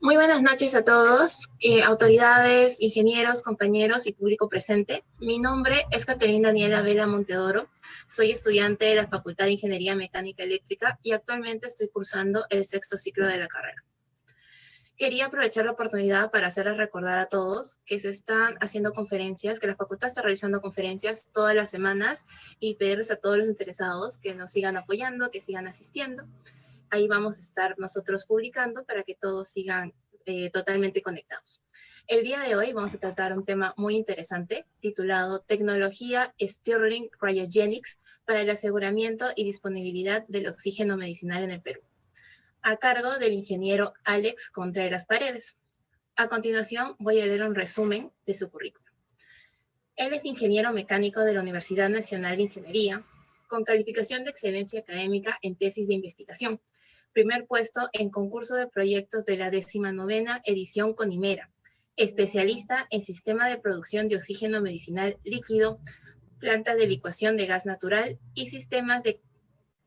Muy buenas noches a todos, autoridades, ingenieros, compañeros y público presente. Mi nombre es Caterina Daniela Vela Montedoro. Soy estudiante de la Facultad de Ingeniería Mecánica Eléctrica y actualmente estoy cursando el sexto ciclo de la carrera. Quería aprovechar la oportunidad para hacerles recordar a todos que se están haciendo conferencias, que la facultad está realizando conferencias todas las semanas y pedirles a todos los interesados que nos sigan apoyando, que sigan asistiendo. Ahí vamos a estar nosotros publicando para que todos sigan totalmente conectados. El día de hoy vamos a tratar un tema muy interesante titulado Tecnología Stirling Cryogenics para el aseguramiento y disponibilidad del oxígeno medicinal en el Perú, a cargo del ingeniero Alex Contreras Paredes. A continuación voy a leer un resumen de su currículum. Él es ingeniero mecánico de la Universidad Nacional de Ingeniería, con calificación de excelencia académica en tesis de investigación. Primer puesto en concurso de proyectos de la 19ª edición CONIMERA. Especialista en sistema de producción de oxígeno medicinal líquido, plantas de licuación de gas natural y sistemas de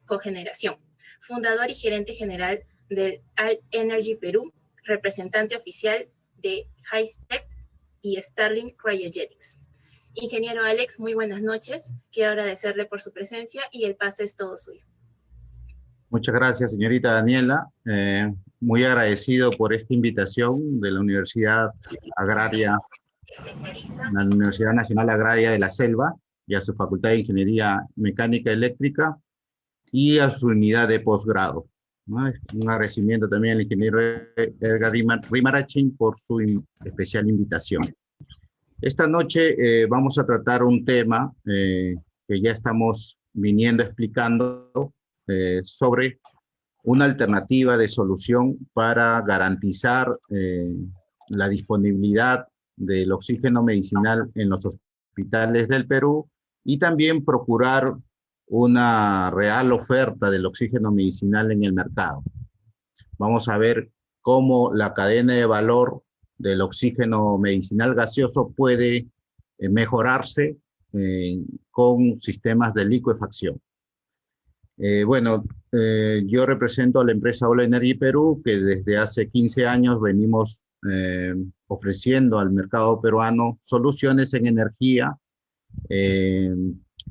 cogeneración. Fundador y gerente general del All Energy Perú, representante oficial de HISTEC y Stirling Cryogenics. Ingeniero Alex, muy buenas noches. Quiero agradecerle por su presencia y el pase es todo suyo. Muchas gracias, señorita Daniela. Muy agradecido por esta invitación de la Universidad Agraria, la Universidad Nacional Agraria de la Selva, y a su Facultad de Ingeniería Mecánica Eléctrica y a su unidad de posgrado, ¿no? Un agradecimiento también al ingeniero Edgar Rimarachín por su especial invitación. Esta noche vamos a tratar un tema que ya estamos viniendo explicando sobre una alternativa de solución para garantizar la disponibilidad del oxígeno medicinal en los hospitales del Perú y también procurar una real oferta del oxígeno medicinal en el mercado. Vamos a ver cómo la cadena de valor del oxígeno medicinal gaseoso puede mejorarse con sistemas de licuefacción. Yo represento a la empresa All Energy Perú, que desde hace 15 años venimos ofreciendo al mercado peruano soluciones en energía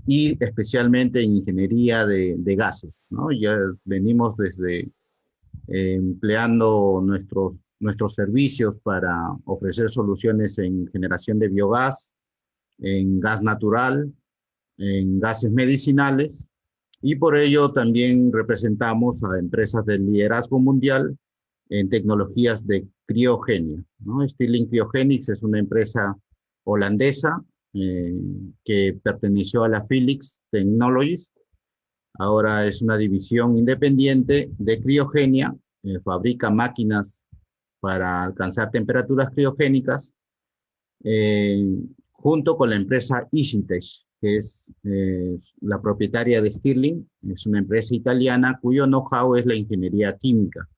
y especialmente en ingeniería de gases, ¿no? Ya venimos desde empleando nuestros servicios para ofrecer soluciones en generación de biogás, en gas natural, en gases medicinales, y por ello también representamos a empresas del liderazgo mundial en tecnologías de criogenia, ¿no? Stirling Cryogenics es una empresa holandesa que perteneció a la Philips Technologies. Ahora es una división independiente de criogenia, fabrica máquinas para alcanzar temperaturas criogénicas, junto con la empresa EasyTech, que es la propietaria de Stirling. Es una empresa italiana cuyo know-how es la ingeniería química,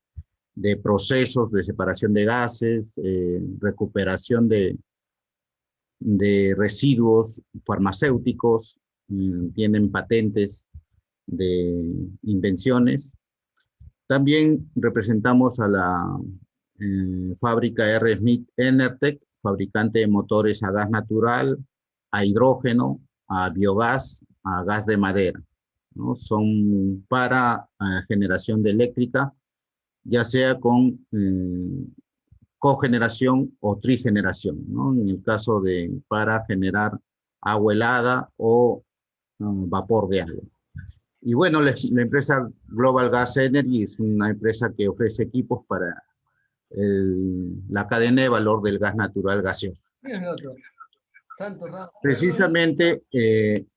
de procesos de separación de gases, recuperación de residuos farmacéuticos, tienen patentes de invenciones. También representamos a la fábrica R. Smith Enertech, fabricante de motores a gas natural, a hidrógeno, a biogás, a gas de madera, ¿no? Son para generación de eléctrica, ya sea con cogeneración o trigeneración, ¿no? En el caso de para generar agua helada o vapor de agua. Y bueno, la empresa Global Gas Energy es una empresa que ofrece equipos para la cadena de valor del gas natural gaseoso. Precisamente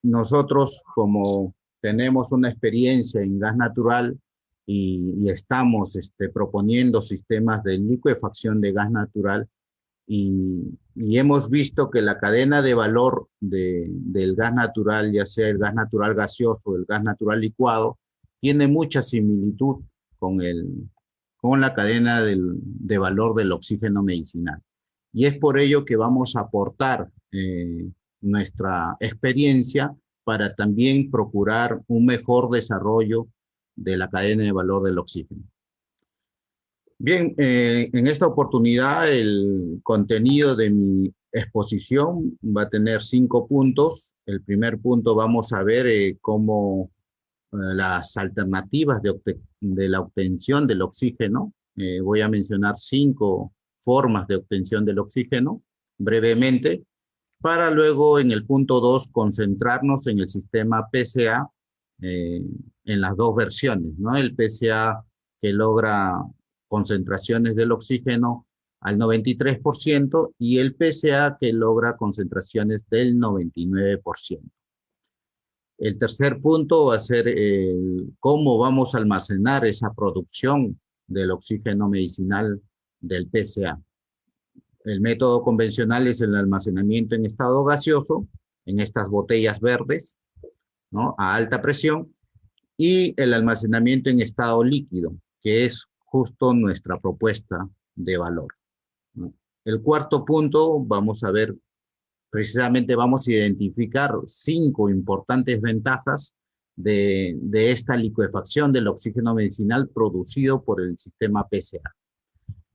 nosotros, como tenemos una experiencia en gas natural y estamos proponiendo sistemas de licuefacción de gas natural, y hemos visto que la cadena de valor del gas natural, ya sea el gas natural gaseoso o el gas natural licuado, tiene mucha similitud con la cadena de valor del oxígeno medicinal. Y es por ello que vamos a aportar nuestra experiencia para también procurar un mejor desarrollo de la cadena de valor del oxígeno. Bien, en esta oportunidad el contenido de mi exposición va a tener 5 puntos. El primer punto vamos a ver cómo las alternativas de la obtención del oxígeno. Voy a mencionar 5 formas de obtención del oxígeno brevemente, para luego en el punto 2 concentrarnos en el sistema PCA, en las dos versiones, ¿no? El PCA que logra concentraciones del oxígeno al 93% y el PCA que logra concentraciones del 99%. El tercer punto va a ser cómo vamos a almacenar esa producción del oxígeno medicinal del PCA. El método convencional es el almacenamiento en estado gaseoso, en estas botellas verdes, ¿no? A alta presión, y el almacenamiento en estado líquido, que es justo nuestra propuesta de valor, ¿no? El cuarto punto, vamos a ver, precisamente vamos a identificar 5 importantes ventajas de esta licuefacción del oxígeno medicinal producido por el sistema PCA.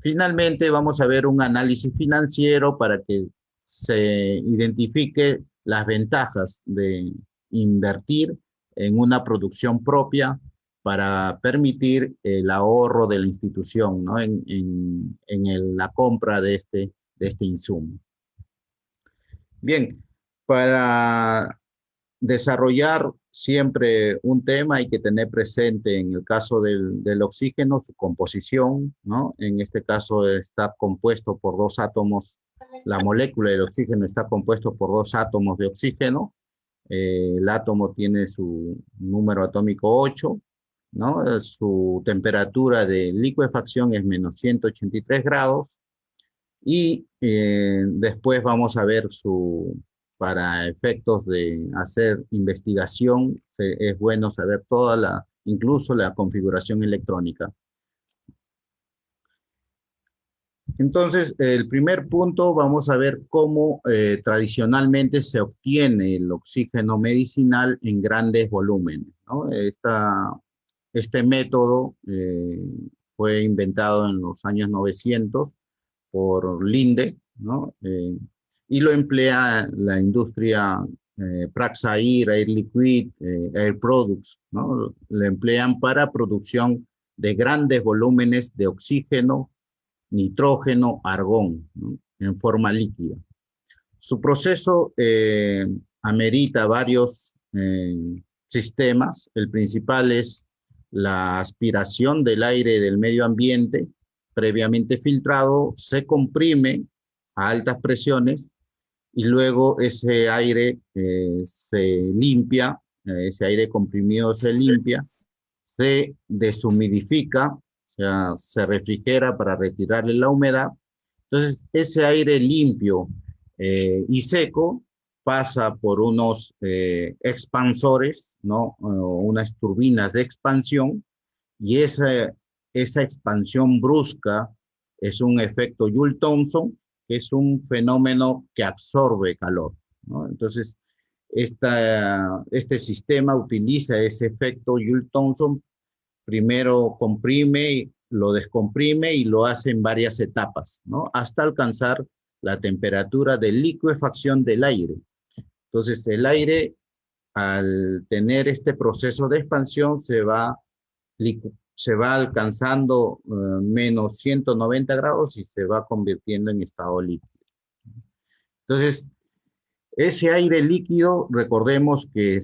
Finalmente, vamos a ver un análisis financiero para que se identifique las ventajas de invertir en una producción propia para permitir el ahorro de la institución, ¿no? La compra de este insumo. Bien, para desarrollar siempre un tema hay que tener presente, en el caso del oxígeno, su composición, ¿no? En este caso está compuesto por 2 átomos, la molécula del oxígeno está compuesto por 2 átomos de oxígeno. El átomo tiene su número atómico 8, ¿no? Su temperatura de licuefacción es menos 183 grados. Y después vamos a ver para efectos de hacer investigación, es bueno saber incluso la configuración electrónica. Entonces, el primer punto, vamos a ver cómo tradicionalmente se obtiene el oxígeno medicinal en grandes volúmenes, ¿no? Este método fue inventado en los años 900 por Linde, ¿no? Y lo emplea la industria Praxair, Air Liquide, Air Products, ¿no? Lo emplean para producción de grandes volúmenes de oxígeno, nitrógeno, argón, ¿no? En forma líquida. Su proceso amerita varios sistemas. El principal es la aspiración del aire del medio ambiente, previamente filtrado, se comprime a altas presiones y luego ese aire se limpia, ese aire comprimido se limpia, se deshumidifica, o sea, se refrigera para retirarle la humedad. Entonces, ese aire limpio y seco pasa por unos expansores, ¿no? Unas turbinas de expansión, y esa expansión brusca es un efecto Joule-Thomson, que es un fenómeno que absorbe calor, ¿no? Entonces, este sistema utiliza ese efecto Joule-Thomson, primero comprime, lo descomprime y lo hace en varias etapas, ¿no? Hasta alcanzar la temperatura de licuefacción del aire. Entonces, el aire, al tener este proceso de expansión, se va alcanzando menos 190 grados y se va convirtiendo en estado líquido. Entonces, ese aire líquido, recordemos que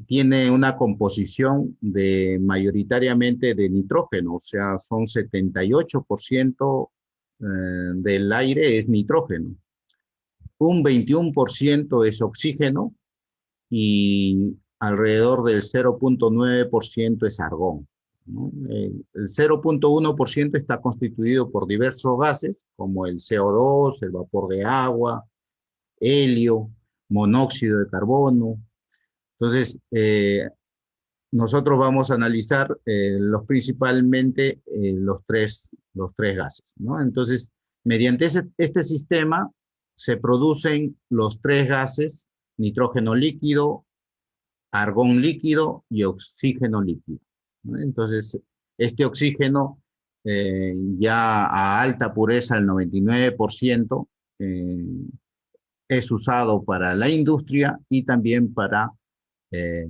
tiene una composición mayoritariamente de nitrógeno, o sea, son 78% del aire es nitrógeno. Un 21% es oxígeno y alrededor del 0.9% es argón, ¿no? El 0.1% está constituido por diversos gases, como el CO2, el vapor de agua, helio, monóxido de carbono. Entonces, nosotros vamos a analizar principalmente los tres gases, ¿no? Entonces, mediante este sistema se producen los 3 gases: nitrógeno líquido, argón líquido y oxígeno líquido, ¿no? Entonces, este oxígeno ya a alta pureza, el 99%, es usado para la industria y también para eh,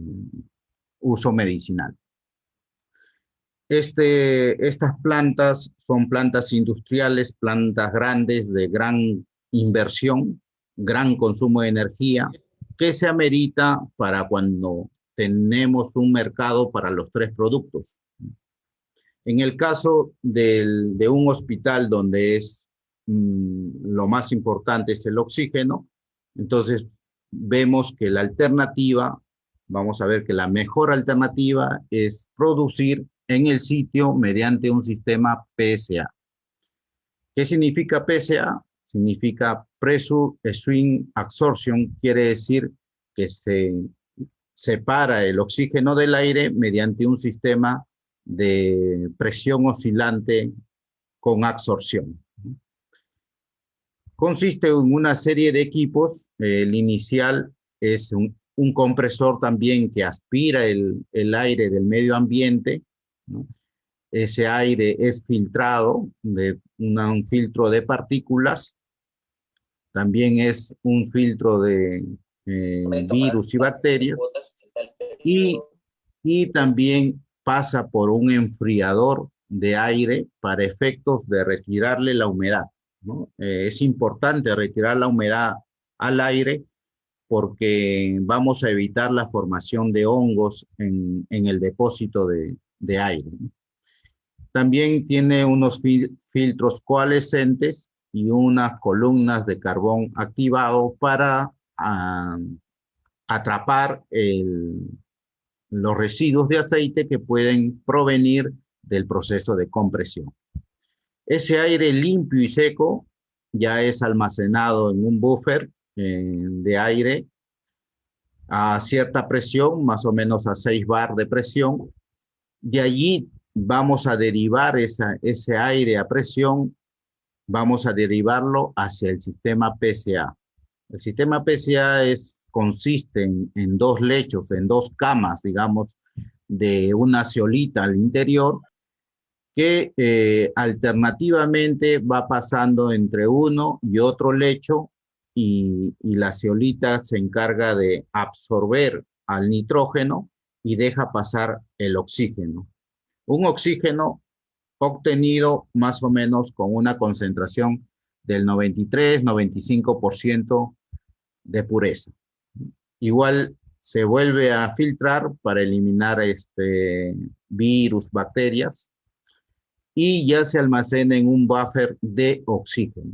uso medicinal. Estas plantas son plantas industriales, plantas grandes de gran inversión, gran consumo de energía, que se amerita para cuando tenemos un mercado para los tres productos. En el caso de un hospital donde lo más importante es el oxígeno, entonces vemos que la alternativa, vamos a ver que la mejor alternativa es producir en el sitio mediante un sistema PSA. ¿Qué significa PSA? Significa Pressure Swing Absorption, quiere decir que se separa el oxígeno del aire mediante un sistema de presión oscilante con absorción. Consiste en una serie de equipos. El inicial es un compresor también que aspira el aire del medio ambiente, ¿no? Ese aire es filtrado de un filtro de partículas. También es un filtro de virus y bacterias. Y también pasa por un enfriador de aire para efectos de retirarle la humedad, ¿no? Es importante retirar la humedad al aire porque vamos a evitar la formación de hongos en el depósito de aire, ¿no? También tiene unos filtros coalescentes y unas columnas de carbón activado para atrapar los residuos de aceite que pueden provenir del proceso de compresión. Ese aire limpio y seco ya es almacenado en un buffer de aire a cierta presión, más o menos a 6 bar de presión. De allí vamos a derivar ese aire a presión, vamos a derivarlo hacia el sistema PSA. El sistema PSA consiste en dos lechos, en dos camas, digamos, de una zeolita al interior, que alternativamente va pasando entre uno y otro lecho y la zeolita se encarga de absorber al nitrógeno y deja pasar el oxígeno. Un oxígeno obtenido más o menos con una concentración del 93-95% de pureza. Igual se vuelve a filtrar para eliminar virus, bacterias, y ya se almacena en un buffer de oxígeno,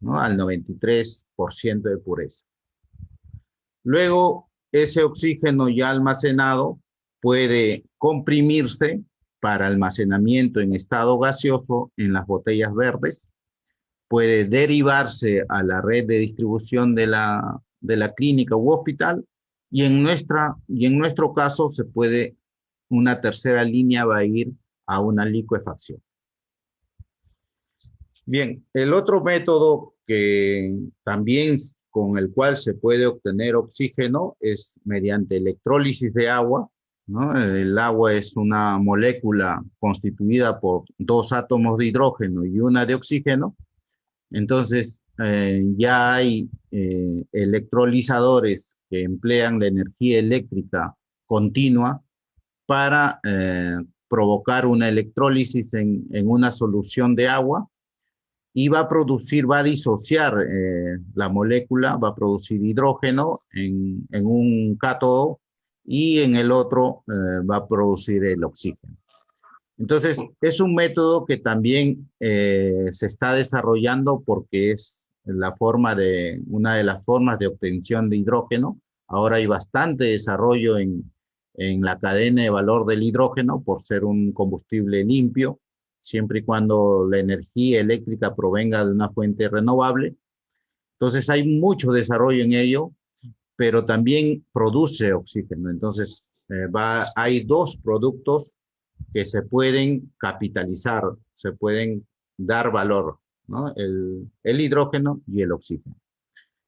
¿no? Al 93% de pureza. Luego, ese oxígeno ya almacenado puede comprimirse para almacenamiento en estado gaseoso en las botellas verdes, puede derivarse a la red de distribución de la clínica u hospital, y en nuestro caso una tercera línea va a ir a una licuefacción. Bien, el otro método que también con el cual se puede obtener oxígeno es mediante electrólisis de agua, ¿no? El agua es una molécula constituida por 2 átomos de hidrógeno y una de oxígeno. Entonces, ya hay electrolizadores que emplean la energía eléctrica continua para provocar una electrólisis en una solución de agua, y va a disociar la molécula, va a producir hidrógeno en un cátodo y en el otro va a producir el oxígeno. Entonces, es un método que también se está desarrollando porque es una de las formas de obtención de hidrógeno. Ahora hay bastante desarrollo en la cadena de valor del hidrógeno por ser un combustible limpio, siempre y cuando la energía eléctrica provenga de una fuente renovable. Entonces hay mucho desarrollo en ello, pero también produce oxígeno. Entonces hay 2 productos que se pueden capitalizar, se pueden dar valor, ¿no? El hidrógeno y el oxígeno.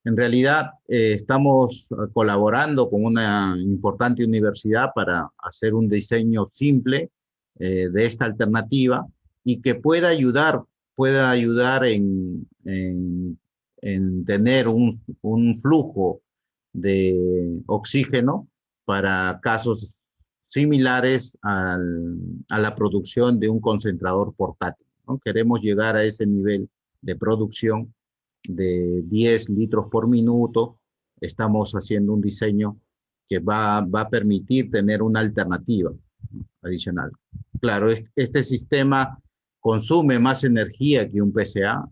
En realidad estamos colaborando con una importante universidad para hacer un diseño simple de esta alternativa, y que pueda ayudar en tener un flujo de oxígeno para casos similares a la producción de un concentrador portátil, ¿no? Queremos llegar a ese nivel de producción de 10 litros por minuto. Estamos haciendo un diseño que va a permitir tener una alternativa adicional. Claro, este sistema consume más energía que un PCA.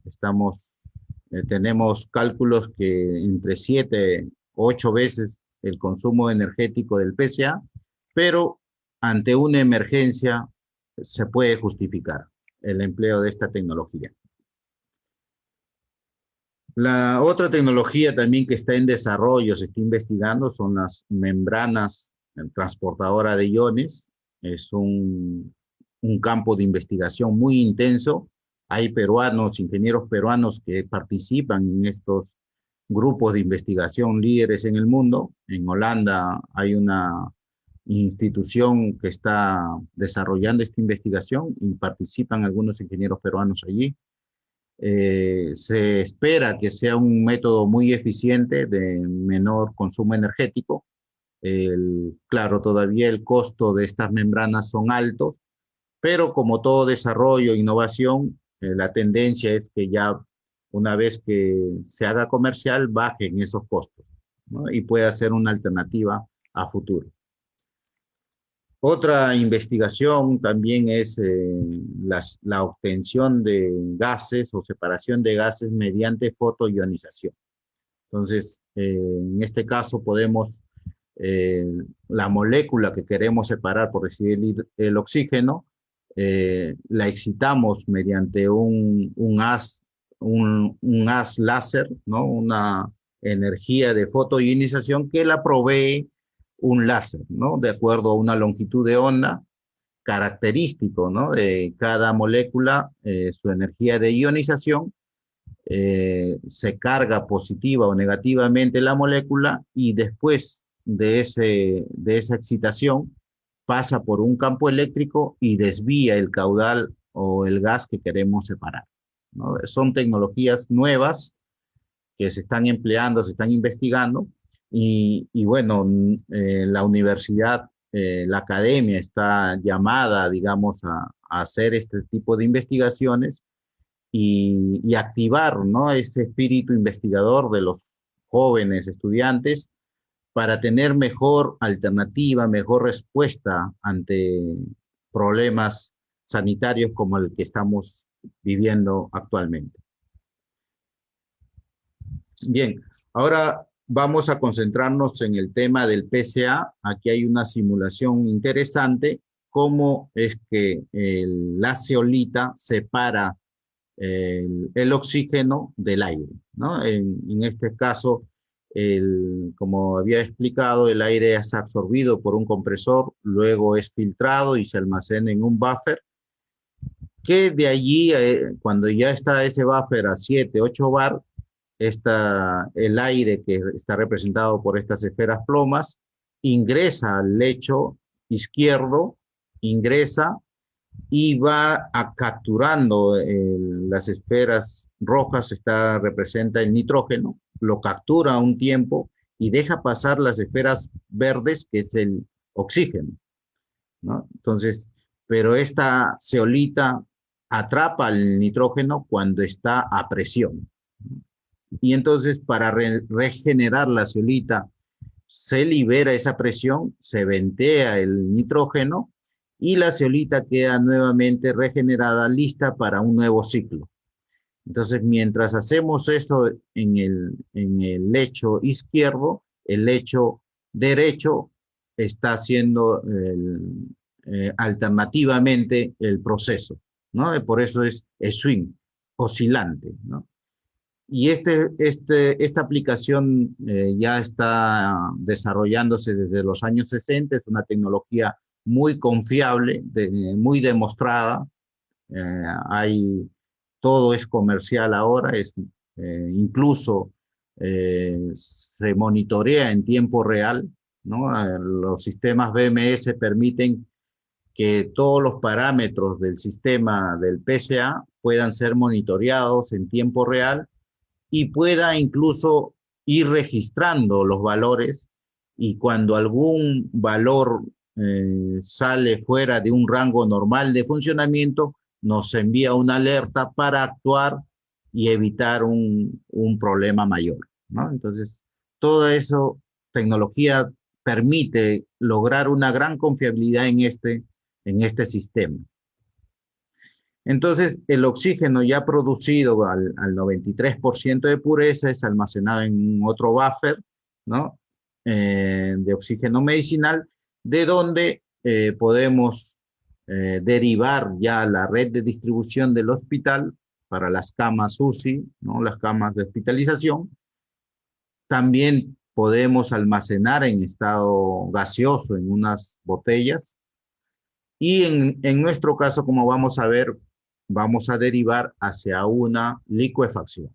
Tenemos cálculos que entre 7 o 8 veces el consumo energético del PCA, pero ante una emergencia se puede justificar el empleo de esta tecnología. La otra tecnología también que está en desarrollo, se está investigando, son las membranas transportadoras de iones. Es un campo de investigación muy intenso. Hay peruanos, ingenieros peruanos que participan en estos grupos de investigación líderes en el mundo. En Holanda hay una institución que está desarrollando esta investigación y participan algunos ingenieros peruanos allí. Se espera que sea un método muy eficiente de menor consumo energético. Claro, todavía el costo de estas membranas son altos, pero como todo desarrollo e innovación, la tendencia es que ya una vez que se haga comercial, bajen esos costos, ¿no? Y pueda ser una alternativa a futuro. Otra investigación también es la obtención de gases o separación de gases mediante fotoionización. Entonces, en este caso podemos, la molécula que queremos separar por recibir el oxígeno, la excitamos mediante un haz láser, ¿no? Una energía de fotoionización que la provee un láser, ¿no? De acuerdo a una longitud de onda característico, ¿no? De cada molécula, su energía de ionización, se carga positiva o negativamente la molécula y después de esa excitación pasa por un campo eléctrico y desvía el caudal o el gas que queremos separar, ¿no? Son tecnologías nuevas que se están empleando, se están investigando y bueno, la universidad, la academia está llamada, digamos, a hacer este tipo de investigaciones y activar, ¿no? Este espíritu investigador de los jóvenes estudiantes para tener mejor alternativa, mejor respuesta ante problemas sanitarios como el que estamos viviendo actualmente. Bien, ahora vamos a concentrarnos en el tema del PCA. Aquí hay una simulación interesante, cómo es que la zeolita separa el oxígeno del aire, ¿no? En este caso, como había explicado, el aire es absorbido por un compresor, luego es filtrado y se almacena en un buffer, que de allí, cuando ya está ese buffer a 7, 8 bar, el aire que está representado por estas esferas plomas ingresa al lecho izquierdo, ingresa y va capturando las esferas rojas, representa el nitrógeno, lo captura un tiempo y deja pasar las esferas verdes, que es el oxígeno, ¿no? Entonces, pero esta zeolita atrapa el nitrógeno cuando está a presión. Y entonces, para regenerar la zeolita, se libera esa presión, se ventea el nitrógeno y la zeolita queda nuevamente regenerada, lista para un nuevo ciclo. Entonces, mientras hacemos esto en el lecho izquierdo, el lecho derecho está haciendo alternativamente el proceso, ¿no? Y por eso es swing, oscilante, ¿no? Y esta aplicación ya está desarrollándose desde los años 60, es una tecnología muy confiable, muy demostrada. Todo es comercial ahora, incluso se monitorea en tiempo real, ¿no? Los sistemas BMS permiten que todos los parámetros del sistema del PCA puedan ser monitoreados en tiempo real y pueda incluso ir registrando los valores, y cuando algún valor sale fuera de un rango normal de funcionamiento, nos envía una alerta para actuar y evitar un problema mayor, ¿no? Entonces, toda esa tecnología permite lograr una gran confiabilidad en este sistema. Entonces, el oxígeno ya producido al 93% de pureza es almacenado en otro buffer, ¿no? De oxígeno medicinal, de donde podemos derivar ya la red de distribución del hospital para las camas UCI, ¿no? Las camas de hospitalización. También podemos almacenar en estado gaseoso en unas botellas. Y en nuestro caso, como vamos a ver, vamos a derivar hacia una licuefacción.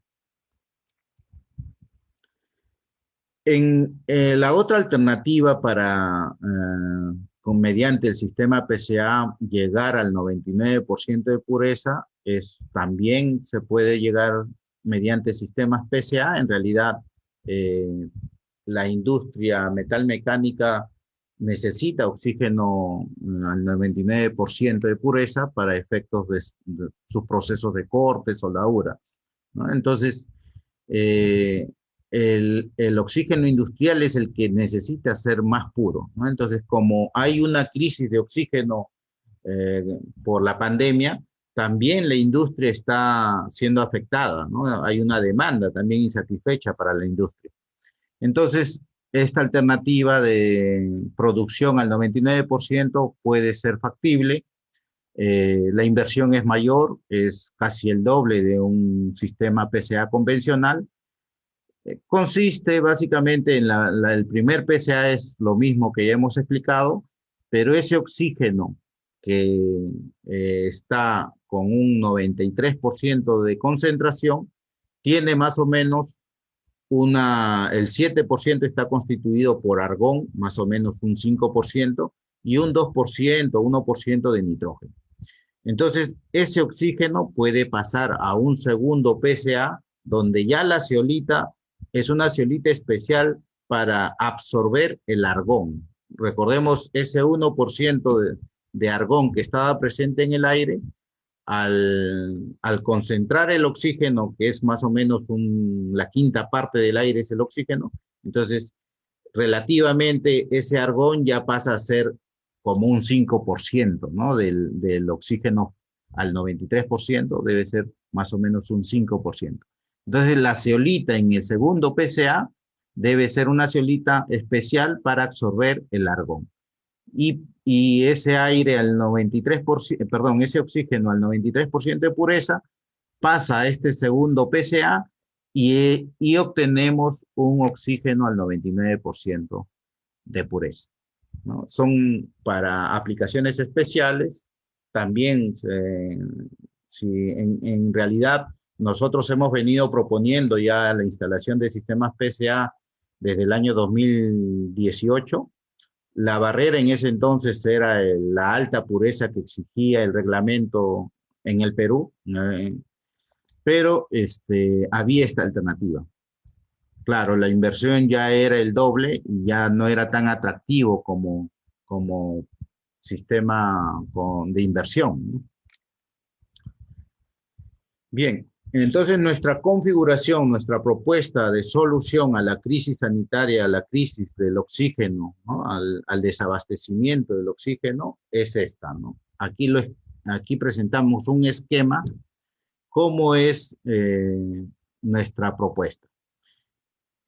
La otra alternativa para, mediante el sistema PCA, llegar al 99% de pureza, también se puede llegar mediante sistemas PCA. En realidad, la industria metalmecánica necesita oxígeno al 99% de pureza para efectos de sus procesos de corte, soldadura, ¿no? Entonces, el oxígeno industrial es el que necesita ser más puro, ¿no? Entonces, como hay una crisis de oxígeno por la pandemia, también la industria está siendo afectada, ¿no? Hay una demanda también insatisfecha para la industria. Entonces, esta alternativa de producción al 99% puede ser factible. La inversión es mayor, es casi el doble de un sistema PCA convencional. Consiste básicamente en el primer PCA es lo mismo que ya hemos explicado, pero ese oxígeno que está con un 93% de concentración tiene más o menos el 7% está constituido por argón, más o menos un 5%, y un 2%, 1% de nitrógeno. Entonces, ese oxígeno puede pasar a un segundo PCA, donde ya la zeolita es una zeolita especial para absorber el argón. Recordemos, ese 1% de argón que estaba presente en el aire, al concentrar el oxígeno, que es más o menos la quinta parte del aire es el oxígeno, entonces relativamente ese argón ya pasa a ser como un 5%, ¿no? Del oxígeno al 93% debe ser más o menos un 5%. Entonces la zeolita en el segundo PCA debe ser una zeolita especial para absorber el argón. Y ese aire al 93%, perdón, ese oxígeno al 93% de pureza pasa a este segundo PCA y obtenemos un oxígeno al 99% de pureza, ¿no? Son para aplicaciones especiales. También, si en realidad nosotros hemos venido proponiendo ya la instalación de sistemas PCA desde el año 2018. La barrera en ese entonces era la alta pureza que exigía el reglamento en el Perú, pero había esta alternativa. Claro, la inversión ya era el doble y ya no era tan atractivo como sistema de inversión, ¿no? Bien, entonces nuestra configuración, nuestra propuesta de solución a la crisis sanitaria, a la crisis del oxígeno, ¿no? al desabastecimiento del oxígeno, es esta, ¿no? Aquí presentamos un esquema, cómo es nuestra propuesta.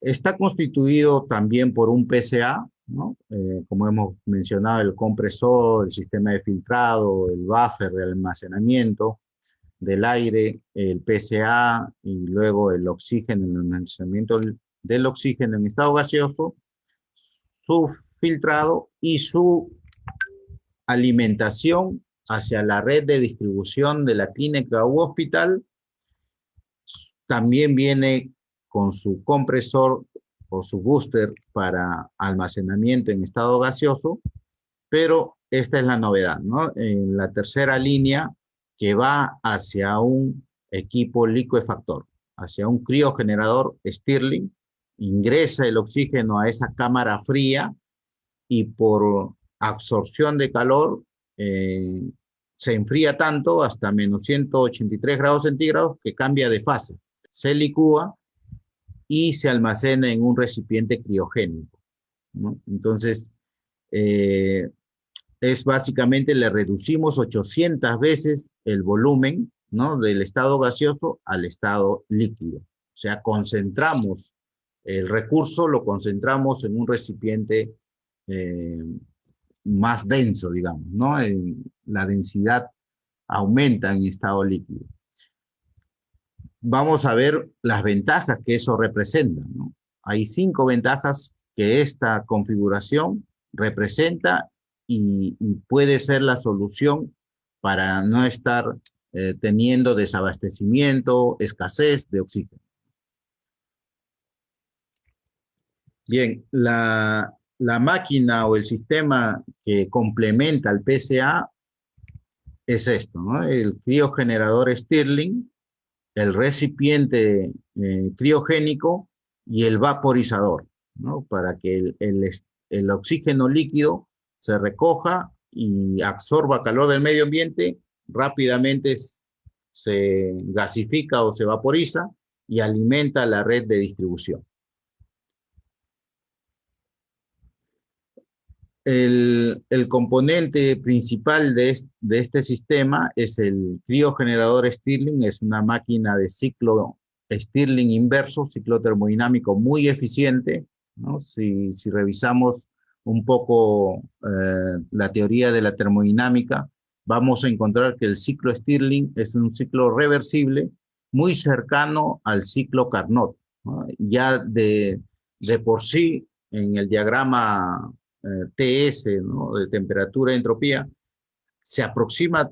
Está constituido también por un PCA, ¿no? Como hemos mencionado, el compresor, el sistema de filtrado, el buffer de almacenamiento del aire, el PCA y luego el oxígeno, el almacenamiento del oxígeno en estado gaseoso, su filtrado y su alimentación hacia la red de distribución de la clínica u hospital. También viene con su compresor o su booster para almacenamiento en estado gaseoso, pero esta es la novedad, ¿no? En la tercera línea que va hacia un equipo licuefactor, hacia un criogenerador Stirling, ingresa el oxígeno a esa cámara fría y por absorción de calor se enfría tanto hasta menos 183 grados centígrados que cambia de fase. Se licúa y se almacena en un recipiente criogénico, ¿no? Entonces, es básicamente, le reducimos 800 veces el volumen, ¿no?, del estado gaseoso al estado líquido. O sea, concentramos el recurso, lo concentramos en un recipiente más denso, digamos, ¿no? La densidad aumenta en estado líquido. Vamos a ver las ventajas que eso representa, ¿no? Hay 5 ventajas que esta configuración representa y puede ser la solución para no estar teniendo desabastecimiento, escasez de oxígeno. Bien, la máquina o el sistema que complementa al PCA es esto, ¿no? El criogenerador Stirling, el recipiente criogénico y el vaporizador, ¿no? Para que el oxígeno líquido se recoja y absorba calor del medio ambiente, rápidamente se gasifica o se vaporiza y alimenta la red de distribución. El componente principal de este sistema es el criogenerador Stirling. Es una máquina de ciclo Stirling inverso, ciclo termodinámico muy eficiente, ¿no? Si revisamos un poco la teoría de la termodinámica, vamos a encontrar que el ciclo Stirling es un ciclo reversible muy cercano al ciclo Carnot, ¿no? Ya de por sí, en el diagrama TS, ¿no?, de temperatura y entropía, se aproxima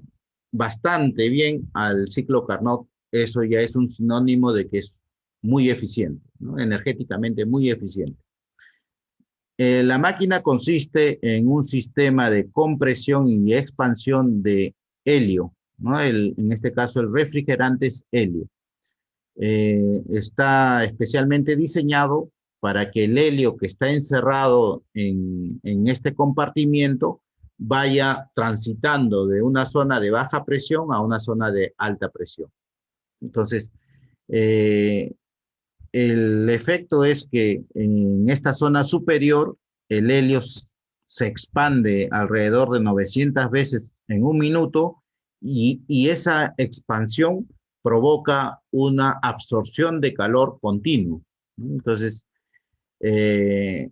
bastante bien al ciclo Carnot. Eso ya es un sinónimo de que es muy eficiente, ¿no?, energéticamente muy eficiente. La máquina consiste en un sistema de compresión y expansión de helio, ¿no? En este caso el refrigerante es helio. Está especialmente diseñado para que el helio que está encerrado en este compartimiento vaya transitando de una zona de baja presión a una zona de alta presión. Entonces, el efecto es que en esta zona superior el helio se expande alrededor de 900 veces en un minuto y esa expansión provoca una absorción de calor continuo, ¿no? Entonces,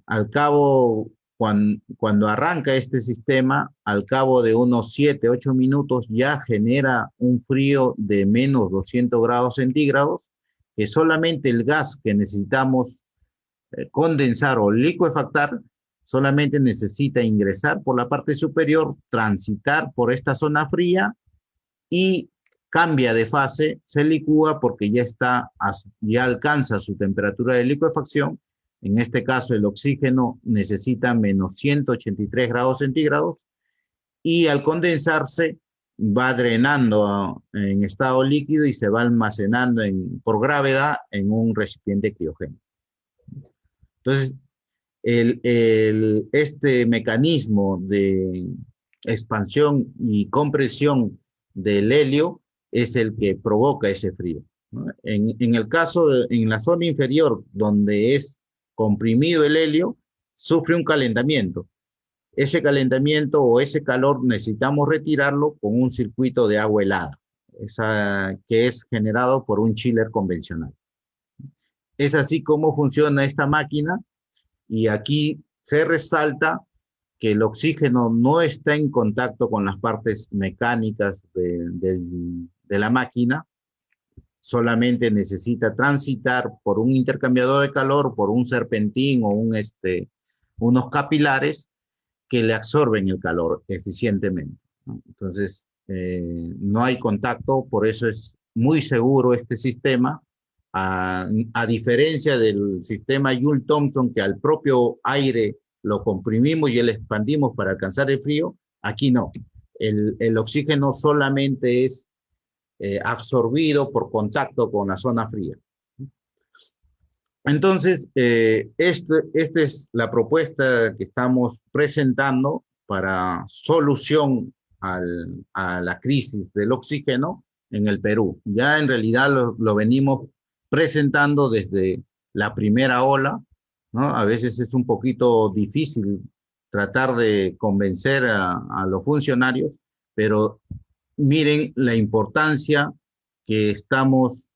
al cabo, cuando arranca este sistema, al cabo de unos 7, 8 minutos ya genera un frío de menos 200 grados centígrados, que solamente el gas que necesitamos condensar o licuefactar solamente necesita ingresar por la parte superior, transitar por esta zona fría y cambia de fase, se licúa porque ya alcanza su temperatura de licuefacción. En este caso, el oxígeno necesita menos 183 grados centígrados y al condensarse va drenando en estado líquido y se va almacenando por gravedad en un recipiente criogénico. Entonces, este mecanismo de expansión y compresión del helio es el que provoca ese frío, ¿no? En el caso en la zona inferior, donde es comprimido el helio, sufre un calentamiento. Ese calentamiento o ese calor necesitamos retirarlo con un circuito de agua helada, que es generado por un chiller convencional. Es así como funciona esta máquina, y aquí se resalta que el oxígeno no está en contacto con las partes mecánicas de la máquina, solamente necesita transitar por un intercambiador de calor, por un serpentín o unos capilares que le absorben el calor eficientemente, ¿no? Entonces, no hay contacto, por eso es muy seguro este sistema, a diferencia del sistema Joule-Thomson, que al propio aire lo comprimimos y lo expandimos para alcanzar el frío. Aquí no. El oxígeno solamente es absorbido por contacto con la zona fría. Entonces, esta es la propuesta que estamos presentando para solución a la crisis del oxígeno en el Perú. Ya en realidad lo venimos presentando desde la primera ola, ¿no? A veces es un poquito difícil tratar de convencer a los funcionarios, pero miren la importancia que estamos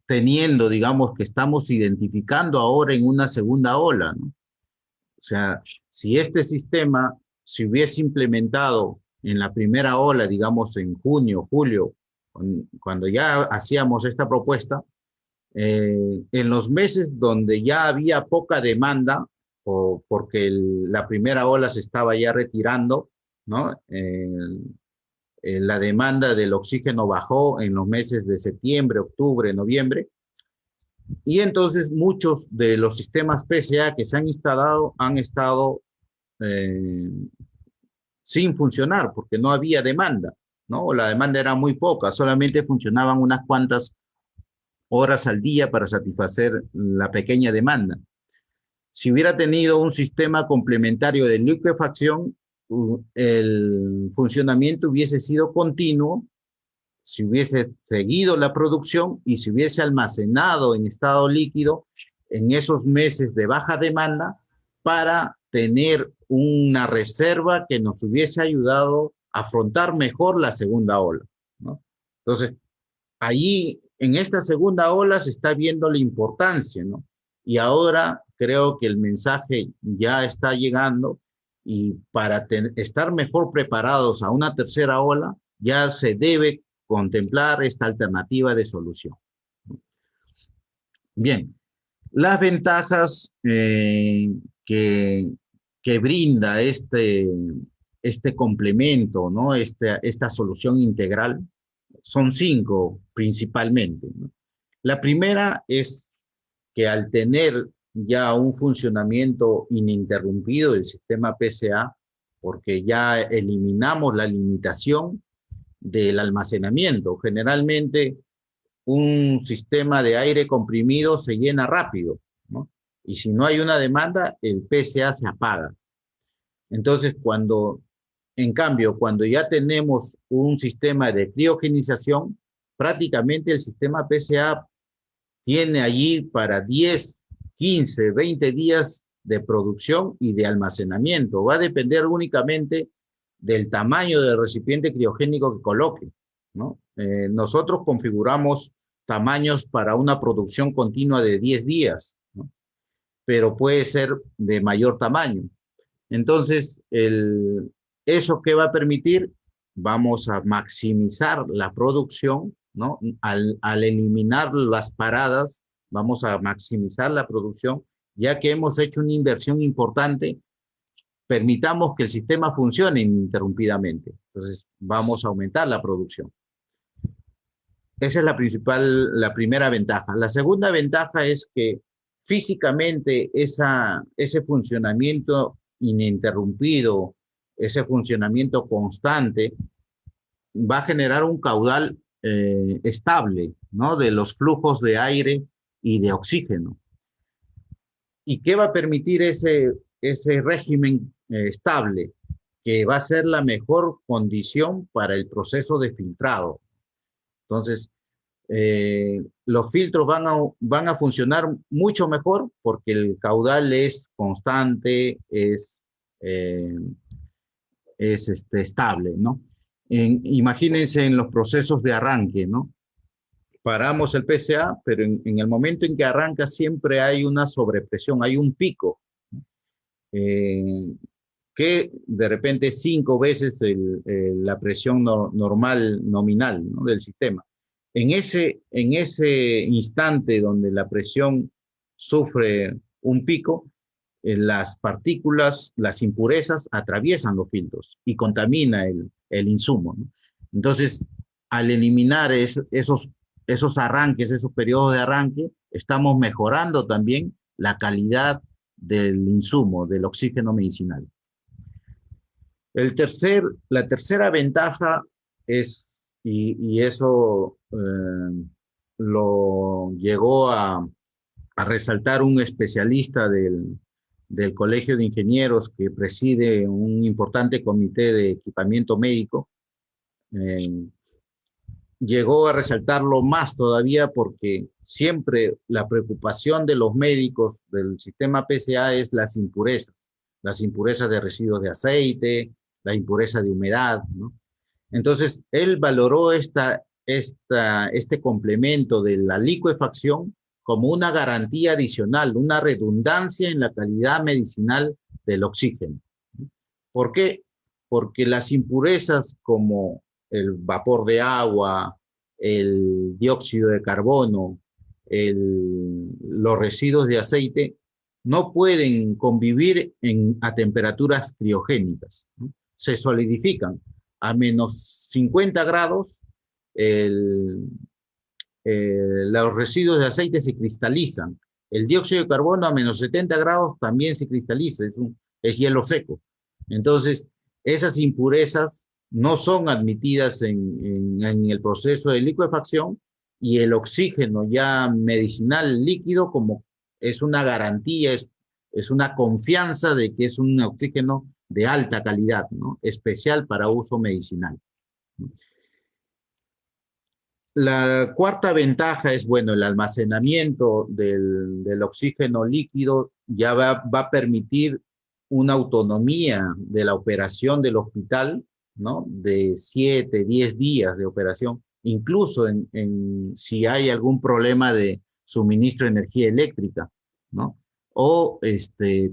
teniendo, digamos, que estamos identificando ahora en una segunda ola, ¿no? O sea, si este sistema se hubiese implementado en la primera ola, digamos, en junio, julio, cuando ya hacíamos esta propuesta, en los meses donde ya había poca demanda, o porque la primera ola se estaba ya retirando, ¿no? La demanda del oxígeno bajó en los meses de septiembre, octubre, noviembre, y entonces muchos de los sistemas PCA que se han instalado han estado eh, sin funcionar porque no había demanda, ¿no? La demanda era muy poca, solamente funcionaban unas cuantas horas al día para satisfacer la pequeña demanda. Si hubiera tenido un sistema complementario de liquefacción, el funcionamiento hubiese sido continuo, si hubiese seguido la producción y si hubiese almacenado en estado líquido en esos meses de baja demanda para tener una reserva que nos hubiese ayudado a afrontar mejor la segunda ola, ¿no? Entonces, ahí en esta segunda ola se está viendo la importancia, ¿no? Y ahora creo que el mensaje ya está llegando y para estar mejor preparados a una tercera ola ya se debe contemplar esta alternativa de solución. Bien, las ventajas que brinda este complemento, ¿no? Esta solución integral son 5 principalmente, ¿no? La primera es que al tener ya un funcionamiento ininterrumpido del sistema PCA, porque ya eliminamos la limitación del almacenamiento. Generalmente un sistema de aire comprimido se llena rápido, ¿no? Y si no hay una demanda, el PCA se apaga. Entonces, en cambio, cuando ya tenemos un sistema de criogenización, prácticamente el sistema PCA tiene allí para 10, 15, 20 días de producción y de almacenamiento. Va a depender únicamente del tamaño del recipiente criogénico que coloque, ¿no? Nosotros configuramos tamaños para una producción continua de 10 días, ¿no? Pero puede ser de mayor tamaño. Entonces, ¿eso qué va a permitir? Vamos a maximizar la producción, ¿no? Al eliminar las paradas, vamos a maximizar la producción, ya que hemos hecho una inversión importante. Permitamos que el sistema funcione ininterrumpidamente. Entonces, vamos a aumentar la producción. Esa es la primera ventaja. La segunda ventaja es que físicamente ese funcionamiento ininterrumpido, ese funcionamiento constante, va a generar un caudal estable, ¿no? De los flujos de aire y de oxígeno. ¿Y qué va a permitir ese régimen estable? Que va a ser la mejor condición para el proceso de filtrado. Entonces, los filtros van a funcionar mucho mejor porque el caudal es constante, es estable, ¿no? Imagínense en los procesos de arranque, ¿no? Paramos el PCA, pero en el momento en que arranca siempre hay una sobrepresión, hay un pico, que de repente es 5 veces la presión normal, nominal, ¿no? Del sistema. En ese instante donde la presión sufre un pico, las partículas, las impurezas atraviesan los filtros y contamina el insumo, ¿no? Entonces, al eliminar esos arranques, esos periodos de arranque, estamos mejorando también la calidad del insumo, del oxígeno medicinal. La tercera ventaja es, y eso lo llegó a resaltar un especialista del Colegio de Ingenieros que preside un importante comité de equipamiento médico, eh, llegó a resaltarlo más todavía porque siempre la preocupación de los médicos del sistema PCA es las impurezas de residuos de aceite, la impureza de humedad, ¿no? Entonces, él valoró este complemento de la licuefacción como una garantía adicional, una redundancia en la calidad medicinal del oxígeno. ¿Por qué? Porque las impurezas como el vapor de agua, el dióxido de carbono, los residuos de aceite, no pueden convivir a temperaturas criogénicas, ¿no? Se solidifican. A menos 50 grados, los residuos de aceite se cristalizan. El dióxido de carbono a menos 70 grados también se cristaliza, es hielo seco. Entonces, esas impurezas no son admitidas en el proceso de licuefacción y el oxígeno ya medicinal líquido como es una garantía, es una confianza de que es un oxígeno de alta calidad, ¿no? Especial para uso medicinal. La cuarta ventaja es, bueno, el almacenamiento del oxígeno líquido ya va a permitir una autonomía de la operación del hospital, ¿no? De 7, 10 días de operación, incluso si hay algún problema de suministro de energía eléctrica, ¿no? O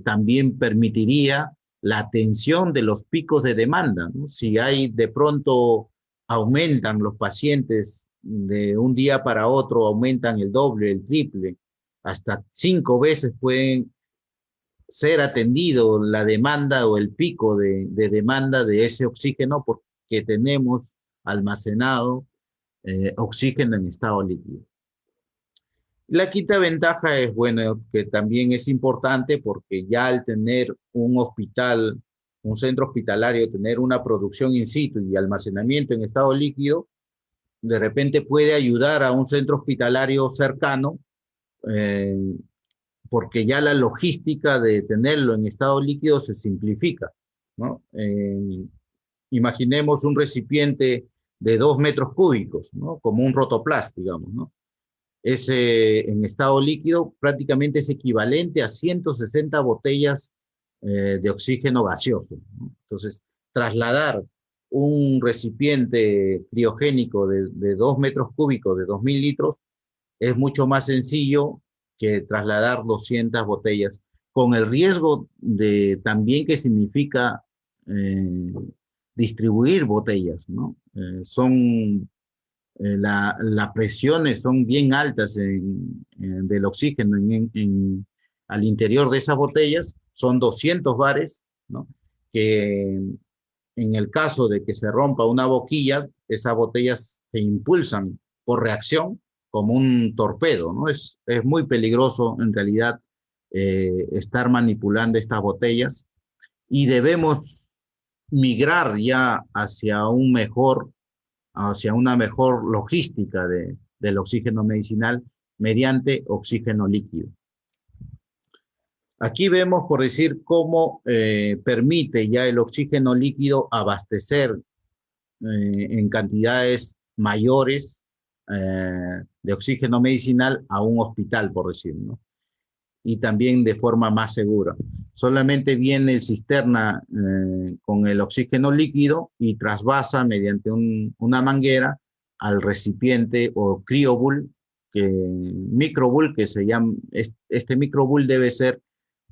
también permitiría la atención de los picos de demanda, ¿no? Si hay de pronto aumentan los pacientes de un día para otro, aumentan el doble, el triple, hasta 5 veces pueden ser atendido la demanda o el pico de demanda de ese oxígeno porque tenemos almacenado oxígeno en estado líquido. La quinta ventaja es, bueno, que también es importante porque ya al tener un hospital, un centro hospitalario, tener una producción in situ y almacenamiento en estado líquido, de repente puede ayudar a un centro hospitalario cercano, porque ya la logística de tenerlo en estado líquido se simplifica, ¿no? Imaginemos un recipiente de 2 metros cúbicos, ¿no? Como un rotoplas, digamos, ¿no? En estado líquido prácticamente es equivalente a 160 botellas de oxígeno gaseoso, ¿no? Entonces, trasladar un recipiente criogénico de 2 metros cúbicos, de 2.000 litros, es mucho más sencillo que trasladar 200 botellas, con el riesgo de también que significa distribuir botellas, ¿no? Las presiones son bien altas del oxígeno al interior de esas botellas, son 200 bares, ¿no? Que en el caso de que se rompa una boquilla, esas botellas se impulsan por reacción como un torpedo, ¿no? Es muy peligroso en realidad estar manipulando estas botellas y debemos migrar ya hacia una mejor logística del oxígeno medicinal mediante oxígeno líquido. Aquí vemos, por decir, cómo permite ya el oxígeno líquido abastecer en cantidades mayores de oxígeno medicinal a un hospital, por decir, ¿no? Y también de forma más segura. Solamente viene el cisterna con el oxígeno líquido y trasvasa mediante una manguera al recipiente o criobúl, microbúl, que se llama, este microbúl debe ser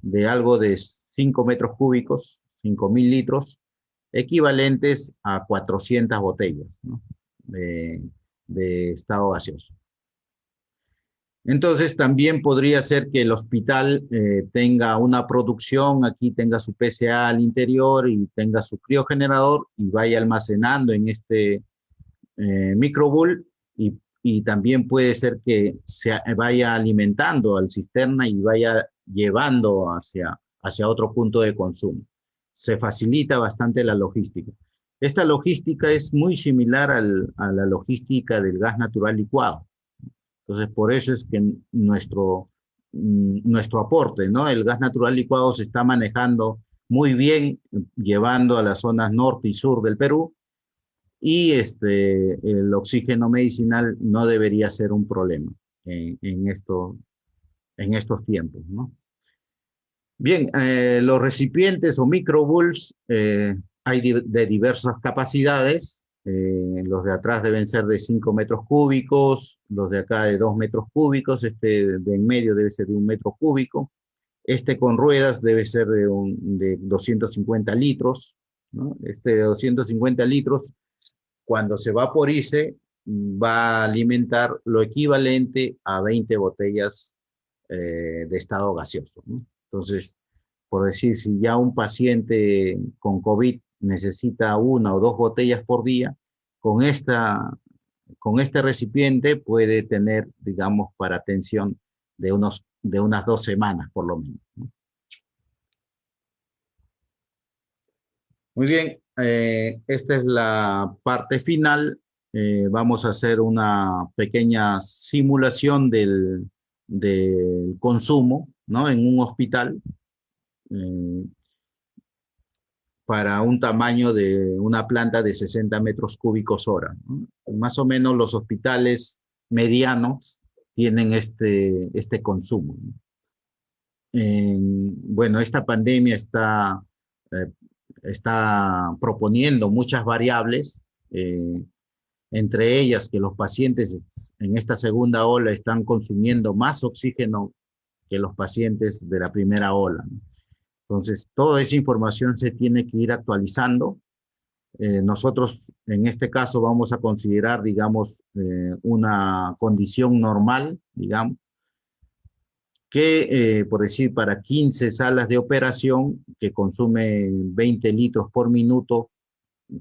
de algo de 5 metros cúbicos, 5.000 litros, equivalentes a 400 botellas, ¿no? de estado gaseoso. Entonces también podría ser que el hospital tenga una producción, aquí tenga su PCA al interior y tenga su criogenerador y vaya almacenando en este microbúl y también puede ser que se vaya alimentando al cisterna y vaya llevando hacia otro punto de consumo. se facilita bastante la logística. Esta logística es muy similar a la logística del gas natural licuado. Entonces, por eso es que nuestro aporte, ¿no? El gas natural licuado se está manejando muy bien, llevando a las zonas norte y sur del Perú, y el oxígeno medicinal no debería ser un problema en estos tiempos, ¿no? Bien, los recipientes o microbulls hay de diversas capacidades. Los de atrás deben ser de 5 metros cúbicos, los de acá de 2 metros cúbicos, este de en medio debe ser de 1 metro cúbico. Este con ruedas debe ser de 250 litros, ¿no? Este de 250 litros, cuando se vaporice, va a alimentar lo equivalente a 20 botellas de estado gaseoso, ¿no? Entonces, por decir, si ya un paciente con COVID necesita 1 o 2 botellas por día, con este recipiente puede tener, digamos, para atención de unas 2 semanas, por lo menos, ¿no? Muy bien, esta es la parte final. Vamos a hacer una pequeña simulación del consumo, ¿no? En un hospital, para un tamaño de una planta de 60 metros cúbicos hora, ¿no? Más o menos los hospitales medianos tienen este consumo, ¿no? Bueno, esta pandemia está proponiendo muchas variables, entre ellas que los pacientes en esta segunda ola están consumiendo más oxígeno que los pacientes de la primera ola, ¿no? Entonces, toda esa información se tiene que ir actualizando. Nosotros, en este caso, vamos a considerar, digamos, una condición normal, digamos, que, por decir, para 15 salas de operación, que consume 20 litros por minuto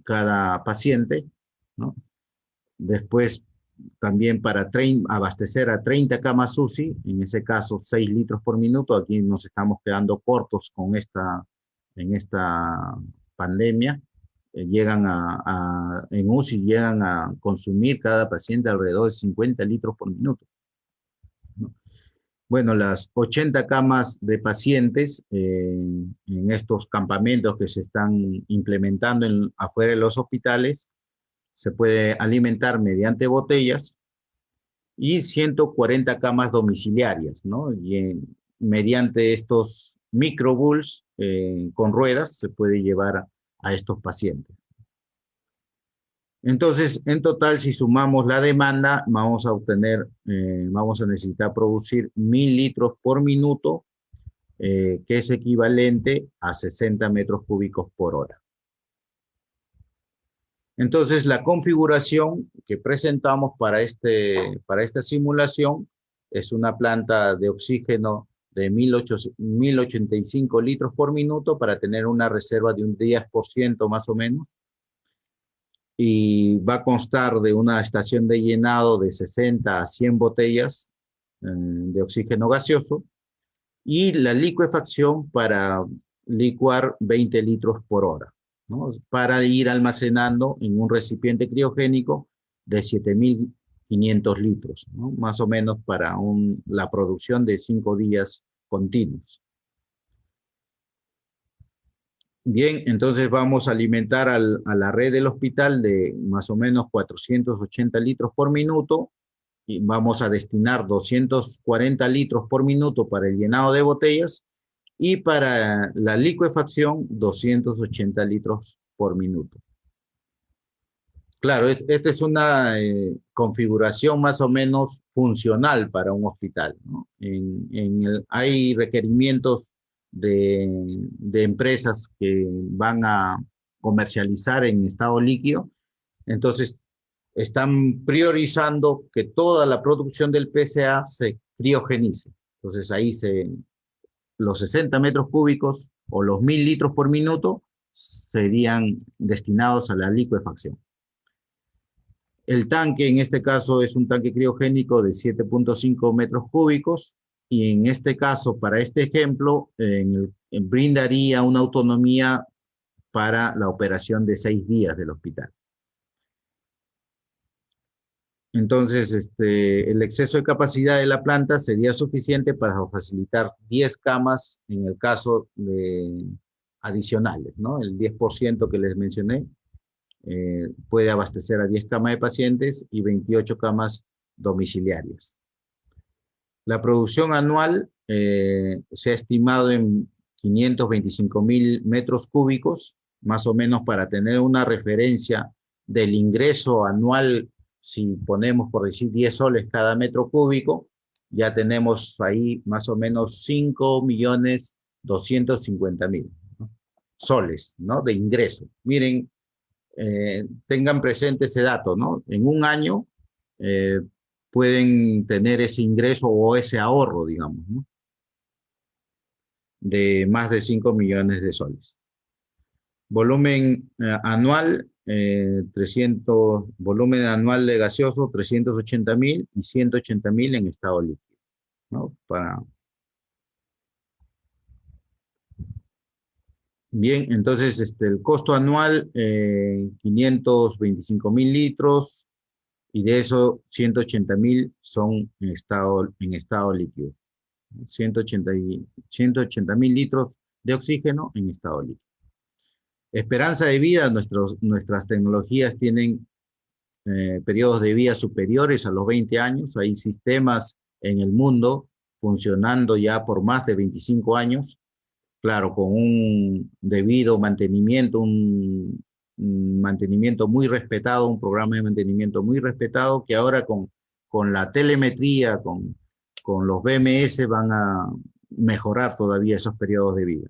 cada paciente, ¿no? Después, también para abastecer a 30 camas UCI, en ese caso 6 litros por minuto. Aquí nos estamos quedando cortos en esta pandemia. En UCI llegan a consumir cada paciente alrededor de 50 litros por minuto, ¿no? Bueno, las 80 camas de pacientes en estos campamentos que se están implementando afuera de los hospitales, se puede alimentar mediante botellas, y 140 camas domiciliarias, ¿no? Y mediante estos microbulls con ruedas se puede llevar a estos pacientes. Entonces, en total, si sumamos la demanda, vamos a necesitar producir 1000 litros por minuto, que es equivalente a 60 metros cúbicos por hora. Entonces, la configuración que presentamos para esta simulación es una planta de oxígeno de 1085 litros por minuto para tener una reserva de un 10% más o menos. Y va a constar de una estación de llenado de 60 a 100 botellas de oxígeno gaseoso, y la licuefacción para licuar 20 litros por hora, ¿no? Para ir almacenando en un recipiente criogénico de 7500 litros, ¿no? Más o menos para la producción de 5 días continuos. Bien, entonces vamos a alimentar a la red del hospital de más o menos 480 litros por minuto, y vamos a destinar 240 litros por minuto para el llenado de botellas, y para la licuefacción 280 litros por minuto. Claro, esta es una configuración más o menos funcional para un hospital, ¿no? Hay requerimientos de empresas que van a comercializar en estado líquido, entonces están priorizando que toda la producción del PCA se criogenice. Entonces ahí los 60 metros cúbicos o los 1000 litros por minuto serían destinados a la licuefacción. El tanque en este caso es un tanque criogénico de 7.5 metros cúbicos, y en este caso, para este ejemplo, brindaría una autonomía para la operación de 6 días del hospital. Entonces, el exceso de capacidad de la planta sería suficiente para facilitar 10 camas en el caso de adicionales, ¿no? El 10% que les mencioné puede abastecer a 10 camas de pacientes y 28 camas domiciliarias. La producción anual se ha estimado en 525.000 metros cúbicos, más o menos para tener una referencia del ingreso anual. Si ponemos, por decir, 10 soles cada metro cúbico, ya tenemos ahí más o menos 5.250.000, ¿no? Soles, ¿no? De ingreso. Miren, tengan presente ese dato, ¿no? En un año pueden tener ese ingreso o ese ahorro, digamos, ¿no? De más de 5 millones de soles. Volumen anual, volumen anual de gaseoso, 380.000 y 180.000 en estado líquido, ¿no? Bien, entonces el costo anual, 525.000 litros, y de eso 180.000 son en estado líquido. 180.000 litros de oxígeno en estado líquido. Esperanza de vida, nuestras tecnologías tienen periodos de vida superiores a los 20 años. Hay sistemas en el mundo funcionando ya por más de 25 años, claro, con un debido mantenimiento, un mantenimiento muy respetado, un programa de mantenimiento muy respetado, que ahora con la telemetría, con los BMS van a mejorar todavía esos periodos de vida.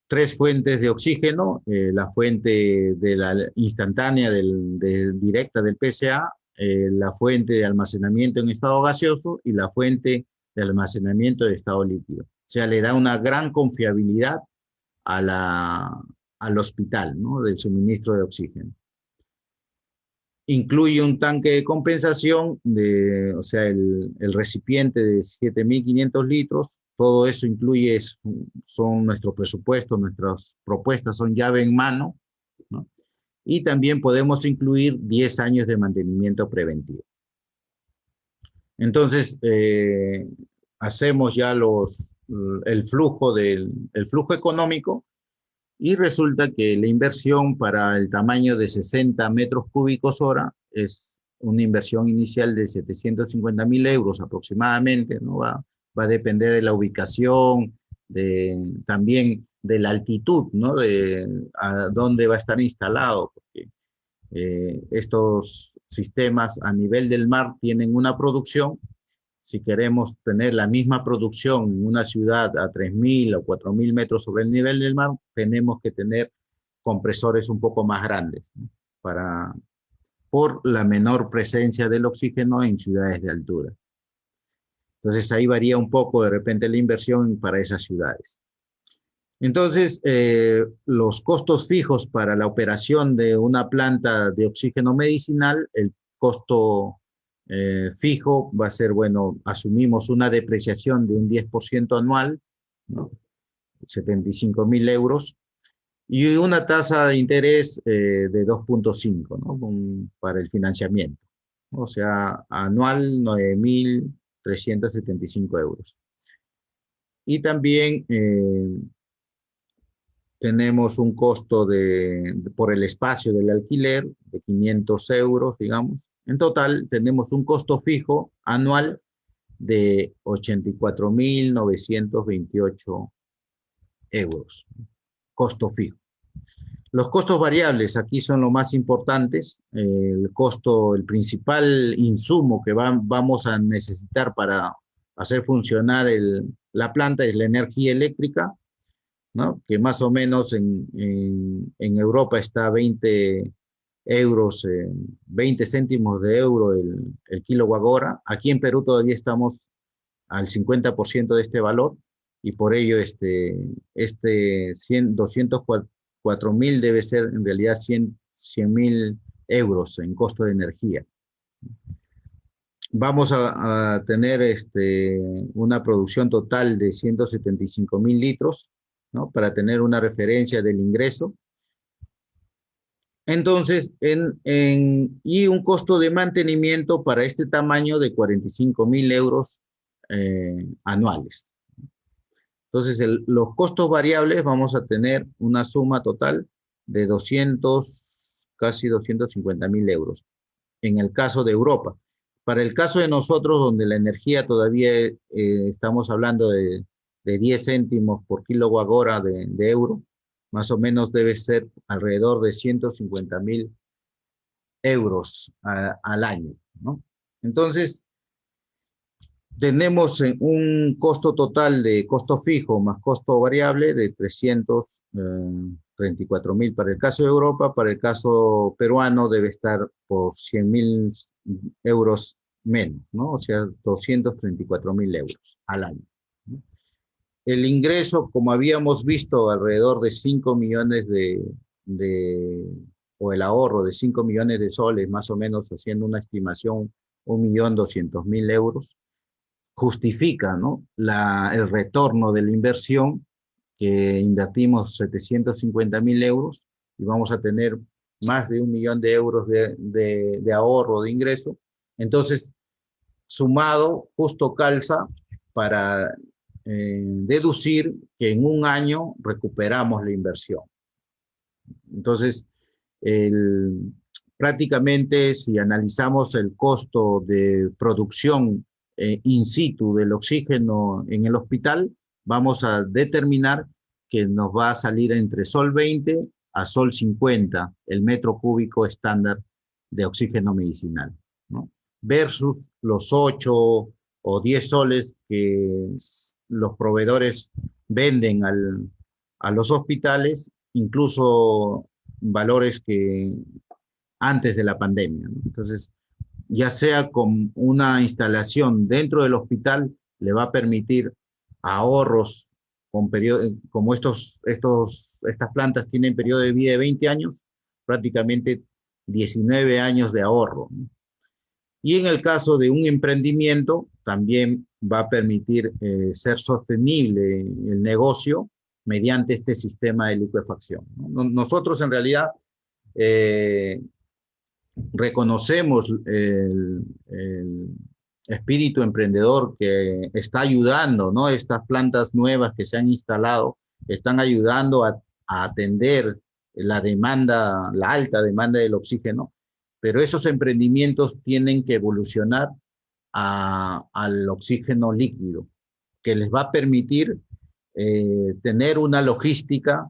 3 fuentes de oxígeno, la fuente de la instantánea directa del PCA, la fuente de almacenamiento en estado gaseoso y la fuente de almacenamiento de estado líquido. O sea, le da una gran confiabilidad al hospital, ¿no? Del suministro de oxígeno. Incluye un tanque de compensación, o sea, el recipiente de 7.500 litros. Todo eso incluye, son nuestros presupuestos, nuestras propuestas son llave en mano, ¿no? Y también podemos incluir 10 años de mantenimiento preventivo. Entonces, hacemos ya el flujo económico, y resulta que la inversión para el tamaño de 60 metros cúbicos hora es una inversión inicial de 750.000 euros aproximadamente, ¿no? Va a depender de la ubicación, también de la altitud, ¿no? De a dónde va a estar instalado, porque estos sistemas a nivel del mar tienen una producción. Si queremos tener la misma producción en una ciudad a 3.000 o 4.000 metros sobre el nivel del mar, tenemos que tener compresores un poco más grandes, ¿no? Por la menor presencia del oxígeno en ciudades de altura. Entonces ahí varía un poco de repente la inversión para esas ciudades. Entonces, los costos fijos para la operación de una planta de oxígeno medicinal, el costo fijo va a ser, bueno, asumimos una depreciación de un 10% anual, ¿no? 75.000 euros, y una tasa de interés de 2.5, ¿no? Para el financiamiento. O sea, anual 9.375 euros. Y también tenemos un costo por el espacio del alquiler de 500 euros, digamos. En total, tenemos un costo fijo anual de 84.928 euros. Costo fijo. Los costos variables aquí son los más importantes. El principal insumo que vamos a necesitar para hacer funcionar la planta es la energía eléctrica, ¿no? Que más o menos en Europa está a 20 euros, 20 céntimos de euro el kilowatt hora. Aquí en Perú todavía estamos al 50% de este valor, y por ello 204.000 debe ser en realidad 100.000 euros en costo de energía. Vamos a tener una producción total de 175.000 litros, ¿no? Para tener una referencia del ingreso. Entonces, y un costo de mantenimiento para este tamaño de 45.000 euros anuales. Entonces, los costos variables vamos a tener una suma total de casi 250.000 euros, en el caso de Europa. Para el caso de nosotros, donde la energía todavía estamos hablando de 10 céntimos por kilowatt hora de euro, más o menos debe ser alrededor de 150.000 euros al año, ¿no? Entonces, tenemos un costo total de costo fijo más costo variable de 334.000 para el caso de Europa. Para el caso peruano debe estar por 100.000 euros menos, ¿no? O sea, 234.000 euros al año, ¿no? El ingreso, como habíamos visto, alrededor de 5 millones o el ahorro de 5 millones de soles, más o menos haciendo una estimación, 1.200.000 euros, justifica, ¿no?, el retorno de la inversión, que invertimos 750.000 euros y vamos a tener más de 1 millón de euros de ahorro de ingreso. Entonces, sumado, justo calza para deducir que en un año recuperamos la inversión. Entonces, prácticamente si analizamos el costo de producción in situ del oxígeno en el hospital, vamos a determinar que nos va a salir entre sol 20 a sol 50 el metro cúbico estándar de oxígeno medicinal, ¿no? Versus los 8 o 10 soles que los proveedores venden a los hospitales, incluso valores que antes de la pandemia, ¿no? Entonces, ya sea con una instalación dentro del hospital, le va a permitir ahorros como estas plantas tienen periodo de vida de 20 años, prácticamente 19 años de ahorro, ¿no? Y en el caso de un emprendimiento, también va a permitir ser sostenible el negocio mediante este sistema de licuefacción, ¿no? Nosotros en realidad reconocemos el espíritu emprendedor que está ayudando, ¿no? Estas plantas nuevas que se han instalado están ayudando a atender la demanda, la alta demanda del oxígeno, pero esos emprendimientos tienen que evolucionar al oxígeno líquido, que les va a permitir tener una logística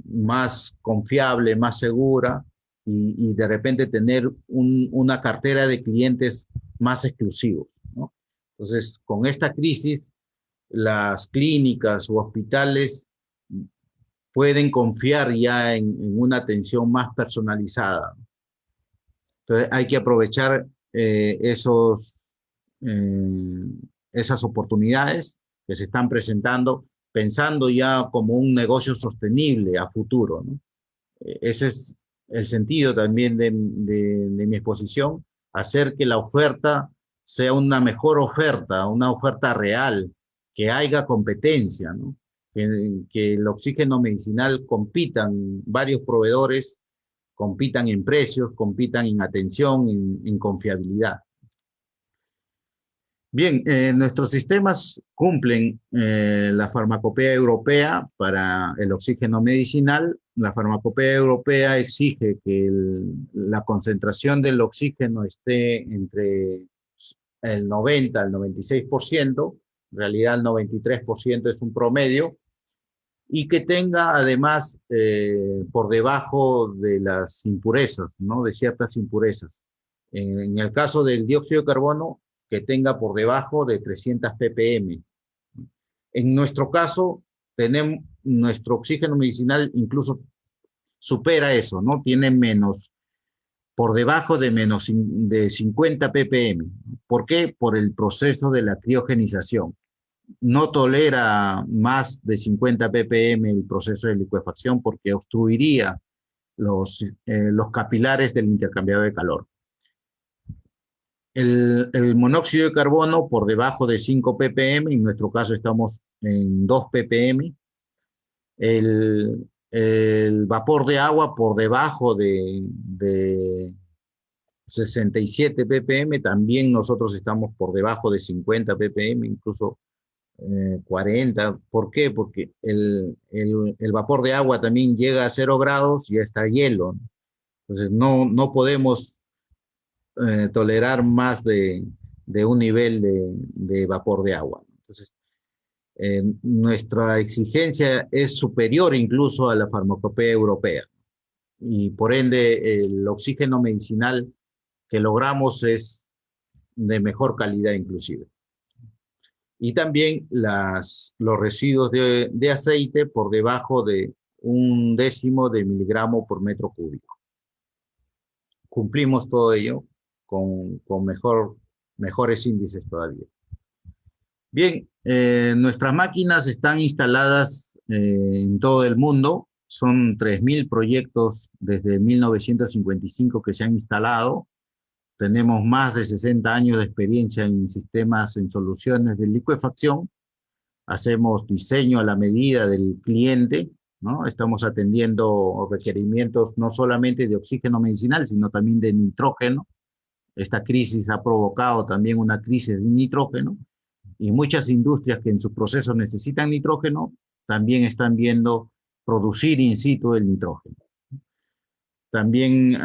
más confiable, más segura, y de repente tener una cartera de clientes más exclusivos, ¿no? Entonces, con esta crisis, las clínicas o hospitales pueden confiar ya en una atención más personalizada. Entonces, hay que aprovechar esas oportunidades que se están presentando, pensando ya como un negocio sostenible a futuro, ¿no? Ese es el sentido también de mi exposición, hacer que la oferta sea una mejor oferta, una oferta real, que haya competencia, ¿no? Que el oxígeno medicinal compitan varios proveedores, compitan en precios, compitan en atención, en confiabilidad. Bien, nuestros sistemas cumplen la farmacopea europea para el oxígeno medicinal. La farmacopea europea exige que la concentración del oxígeno esté entre el 90 al 96%, en realidad el 93% es un promedio, y que tenga además por debajo de las impurezas, ¿no?, de ciertas impurezas. En el caso del dióxido de carbono, que tenga por debajo de 300 ppm. En nuestro caso, nuestro oxígeno medicinal incluso supera eso, ¿no? Tiene por debajo de 50 ppm. ¿Por qué? Por el proceso de la criogenización. No tolera más de 50 ppm el proceso de licuefacción porque obstruiría los capilares del intercambiador de calor. El monóxido de carbono por debajo de 5 ppm, en nuestro caso estamos en 2 ppm. El vapor de agua por debajo de 67 ppm, también nosotros estamos por debajo de 50 ppm, incluso 40. ¿Por qué? Porque el vapor de agua también llega a 0 grados y ya está hielo. Entonces no podemos tolerar más de un nivel de vapor de agua. Entonces, nuestra exigencia es superior incluso a la farmacopea europea y por ende el oxígeno medicinal que logramos es de mejor calidad inclusive. Y también los residuos de aceite por debajo de 1/10 de miligramo por metro cúbico. Cumplimos todo ello con mejores índices todavía. Bien, nuestras máquinas están instaladas en todo el mundo. Son 3.000 proyectos desde 1955 que se han instalado. Tenemos más de 60 años de experiencia en sistemas, en soluciones de licuefacción. Hacemos diseño a la medida del cliente, ¿no? Estamos atendiendo requerimientos no solamente de oxígeno medicinal, sino también de nitrógeno. Esta crisis ha provocado también una crisis de nitrógeno y muchas industrias que en sus procesos necesitan nitrógeno también están viendo producir in situ el nitrógeno. También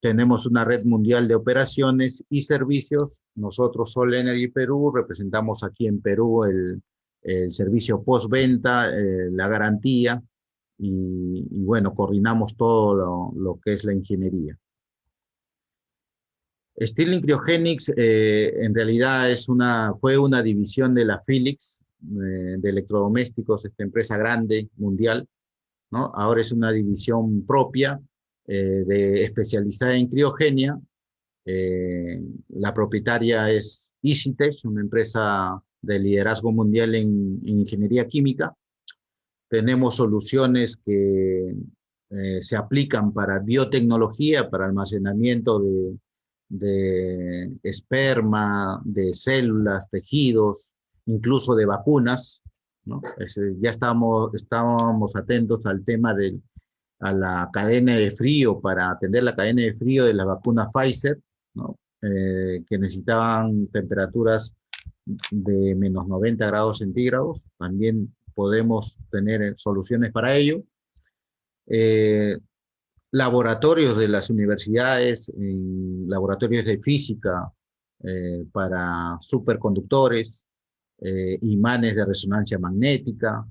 tenemos una red mundial de operaciones y servicios. Nosotros, Sol Energy Perú, representamos aquí en Perú el servicio postventa, la garantía y bueno, coordinamos todo lo que es la ingeniería. Stirling Cryogenics en realidad fue una división de la Philips, de electrodomésticos, esta empresa grande, mundial, ¿no? Ahora es una división propia, especializada en criogenia. La propietaria es EasyTech, una empresa de liderazgo mundial en ingeniería química. Tenemos soluciones que se aplican para biotecnología, para almacenamiento de esperma, de células, tejidos, incluso de vacunas, ¿no? Ya estábamos atentos al tema a la cadena de frío, para atender la cadena de frío de la vacuna Pfizer, ¿no? Que necesitaban temperaturas de menos 90 grados centígrados. También podemos tener soluciones para ello. Laboratorios de las universidades, laboratorios de física para superconductores, imanes de resonancia magnética,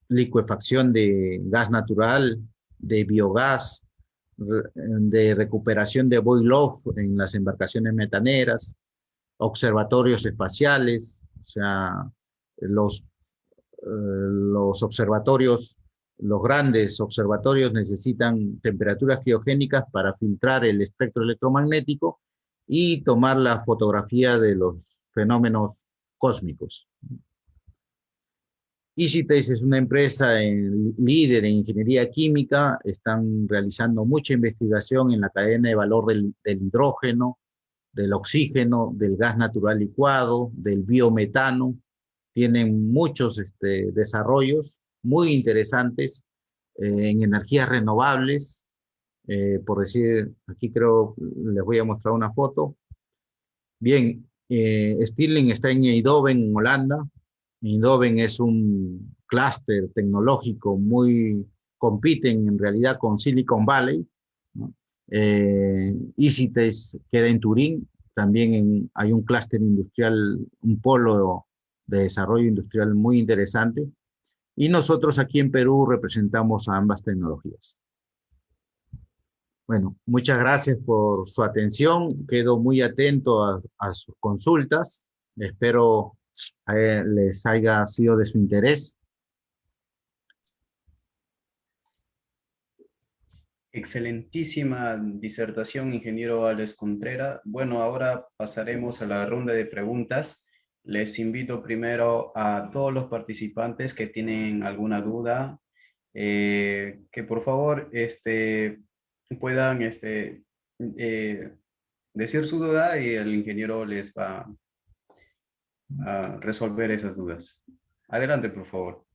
licuefacción de gas natural, de biogás, de recuperación de boil off en las embarcaciones metaneras, observatorios espaciales, o sea, los observatorios, los grandes observatorios necesitan temperaturas criogénicas para filtrar el espectro electromagnético y tomar la fotografía de los fenómenos cósmicos. EasyTech es una empresa líder en ingeniería química, están realizando mucha investigación en la cadena de valor del hidrógeno, del oxígeno, del gas natural licuado, del biometano. Tienen muchos desarrollos muy interesantes en energías renovables. Por decir, aquí creo, les voy a mostrar una foto. Bien, Stirling está en Eindhoven, en Holanda. Eindhoven es un clúster tecnológico compiten en realidad con Silicon Valley, ¿no? EasyTech queda en Turín, también hay un clúster industrial, un polo de desarrollo industrial muy interesante, y nosotros aquí en Perú representamos a ambas tecnologías. Bueno, muchas gracias por su atención, quedo muy atento a sus consultas, espero les haya sido de su interés. Excelentísima disertación, ingeniero Alex Contreras. Bueno, ahora pasaremos a la ronda de preguntas. Les invito primero a todos los participantes que tienen alguna duda, que por favor puedan decir su duda y el ingeniero les va a resolver esas dudas. Adelante, por favor.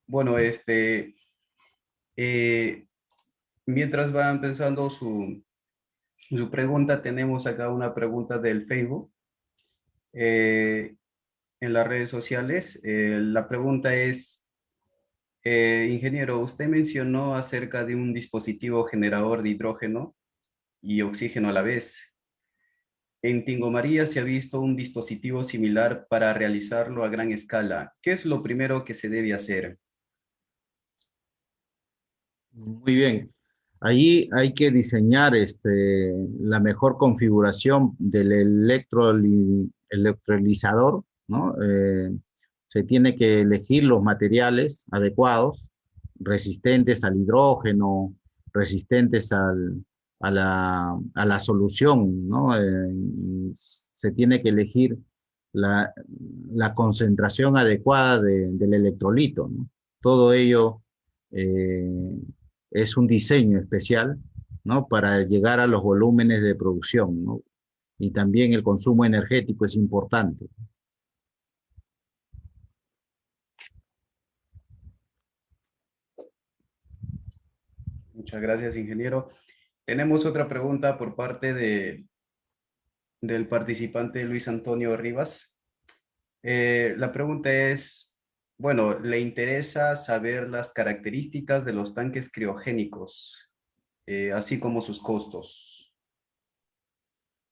Bueno, eh, mientras van pensando su pregunta, tenemos acá una pregunta del Facebook. En las redes sociales. La pregunta es, ingeniero, usted mencionó acerca de un dispositivo generador de hidrógeno y oxígeno a la vez. En Tingo María se ha visto un dispositivo similar para realizarlo a gran escala. ¿Qué es lo primero que se debe hacer? Muy bien. Allí hay que diseñar la mejor configuración del electrolizador, ¿no? Se tiene que elegir los materiales adecuados, resistentes al hidrógeno, resistentes a la solución, ¿no? Se tiene que elegir la, la concentración adecuada del electrolito, ¿no? Todo ello eh, es un diseño especial, ¿no? Para llegar a los volúmenes de producción, ¿no? Y también el consumo energético es importante. Muchas gracias, ingeniero. Tenemos otra pregunta por parte del participante Luis Antonio Rivas. La pregunta es, bueno, le interesa saber las características de los tanques criogénicos, así como sus costos.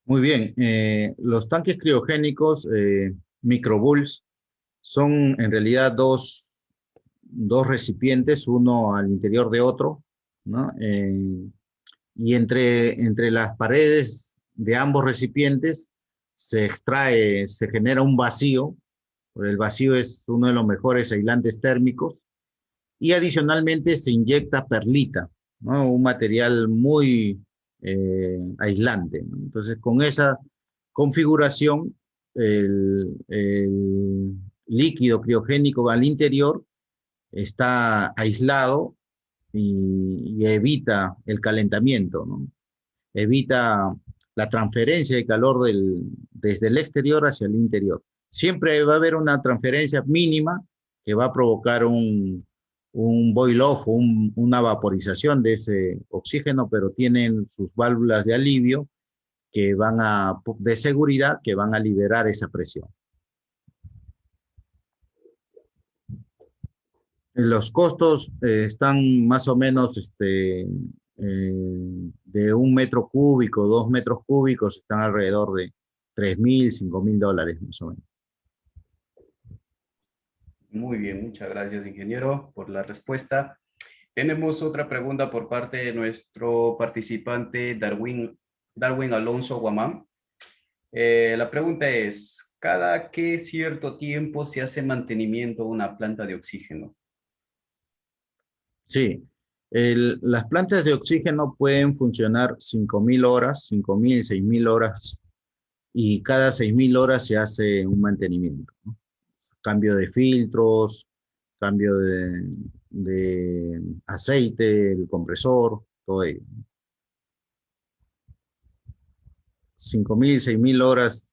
Muy bien, los tanques criogénicos, microbulls, son en realidad dos recipientes, uno al interior de otro, ¿no? Y entre las paredes de ambos recipientes se genera un vacío. El vacío es uno de los mejores aislantes térmicos y adicionalmente se inyecta perlita, ¿no? Un material muy aislante, ¿no? Entonces, con esa configuración, el líquido criogénico al interior está aislado y evita el calentamiento, ¿no? Evita la transferencia de calor desde el exterior hacia el interior. Siempre va a haber una transferencia mínima que va a provocar un boil off, una vaporización de ese oxígeno, pero tienen sus válvulas de alivio de seguridad que van a liberar esa presión. Los costos están más o menos de 1 metro cúbico, 2 metros cúbicos, están alrededor de 3.000, $5.000 más o menos. Muy bien, muchas gracias, ingeniero, por la respuesta. Tenemos otra pregunta por parte de nuestro participante Darwin Alonso Guamán. La pregunta es, ¿cada qué cierto tiempo se hace mantenimiento de una planta de oxígeno? Sí, las plantas de oxígeno pueden funcionar 5.000 horas, 5.000, 6.000 horas, y cada 6.000 horas se hace un mantenimiento, ¿no? Cambio de filtros, cambio de aceite, el compresor, todo ello. 5.000, 6.000 horas,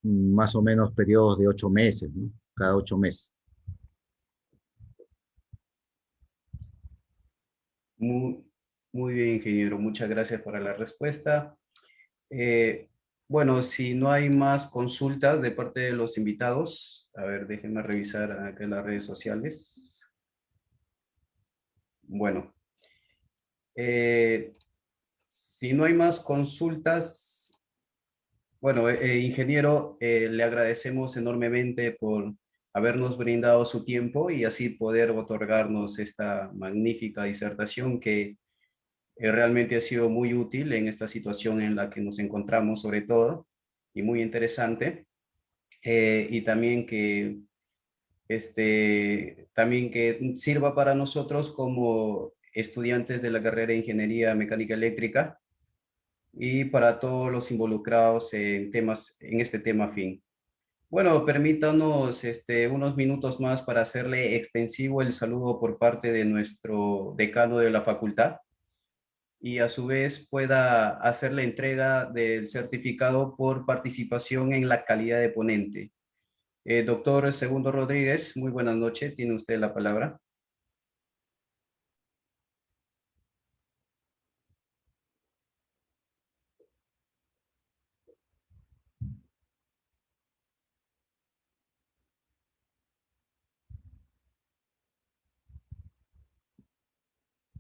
más o menos periodos de 8 meses, ¿no? Cada 8 meses. Muy, muy bien, ingeniero. Muchas gracias por la respuesta. Eh, bueno, si no hay más consultas de parte de los invitados, a ver, déjenme revisar acá en las redes sociales. Bueno, si no hay más consultas, bueno, ingeniero, le agradecemos enormemente por habernos brindado su tiempo y así poder otorgarnos esta magnífica disertación que realmente ha sido muy útil en esta situación en la que nos encontramos, sobre todo, y muy interesante. Y también también que sirva para nosotros como estudiantes de la carrera de Ingeniería Mecánica Eléctrica y para todos los involucrados en en este tema afín. Bueno, permítanos unos minutos más para hacerle extensivo el saludo por parte de nuestro decano de la facultad y a su vez pueda hacer la entrega del certificado por participación en la calidad de ponente. Doctor Segundo Rodríguez, muy buenas noches, tiene usted la palabra.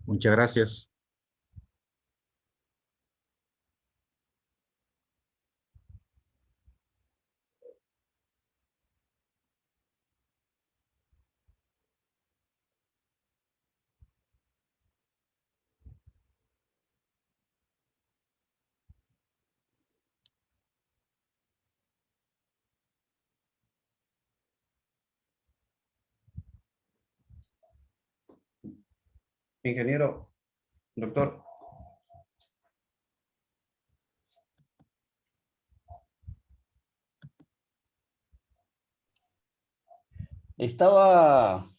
Muchas gracias. Ingeniero, doctor. Estaba,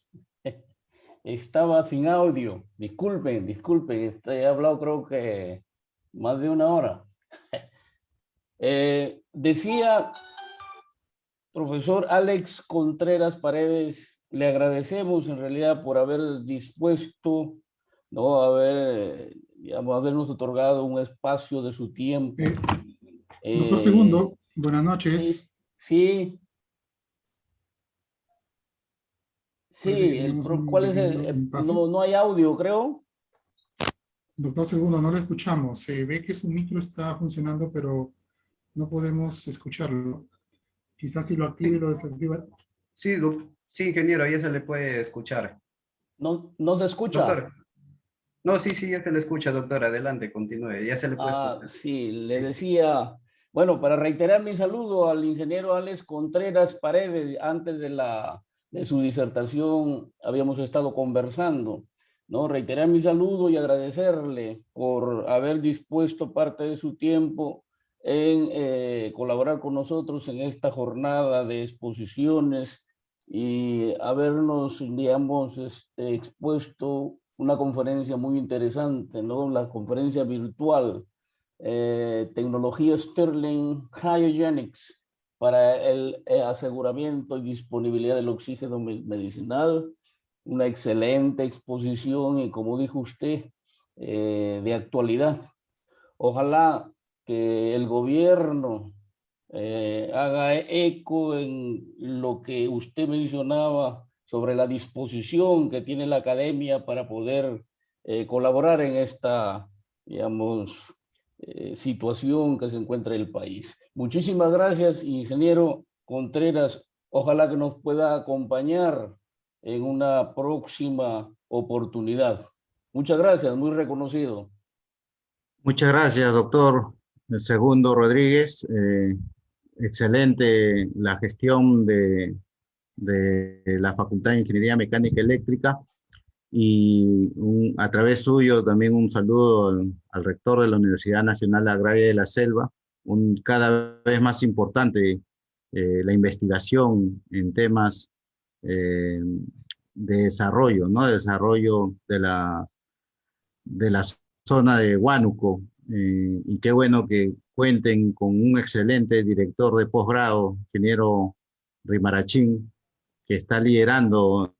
estaba sin audio. Disculpen, disculpen. He hablado creo que más de una hora. Decía profesor Alex Contreras Paredes, le agradecemos en realidad por haber dispuesto, ¿no? Digamos, habernos otorgado un espacio de su tiempo. Doctor Segundo, buenas noches. Sí. Sí, ¿cuál es no hay audio, creo? Doctor Segundo, no lo escuchamos. Se ve que su micro está funcionando, pero no podemos escucharlo. Quizás si lo activa y lo desactiva. Sí, sí, ingeniero, ya se le puede escuchar. No se escucha. Doctor. No, sí, ya se le escucha, doctor. Adelante, continúe. Ya se le puede escuchar. Sí, le decía, bueno, para reiterar mi saludo al ingeniero Alex Contreras Paredes, antes de su disertación habíamos estado conversando, ¿no? Reiterar mi saludo y agradecerle por haber dispuesto parte de su tiempo en colaborar con nosotros en esta jornada de exposiciones y habernos, digamos, expuesto una conferencia muy interesante, ¿no? La conferencia virtual, tecnología Stirling Cryogenics para el aseguramiento y disponibilidad del oxígeno medicinal. Una excelente exposición y, como dijo usted, de actualidad. Ojalá que el gobierno haga eco en lo que usted mencionaba sobre la disposición que tiene la academia para poder colaborar en esta, digamos, situación que se encuentra el país. Muchísimas gracias, ingeniero Contreras. Ojalá que nos pueda acompañar en una próxima oportunidad. Muchas gracias, muy reconocido. Muchas gracias, doctor Segundo Rodríguez. Excelente la gestión de la Facultad de Ingeniería Mecánica Eléctrica y a través suyo también un saludo al rector de la Universidad Nacional Agraria de la Selva. Cada vez más importante la investigación en temas de desarrollo, ¿no? Desarrollo de la zona de Huánuco, y qué bueno que cuenten con un excelente director de posgrado, ingeniero Rimarachín, que está liderando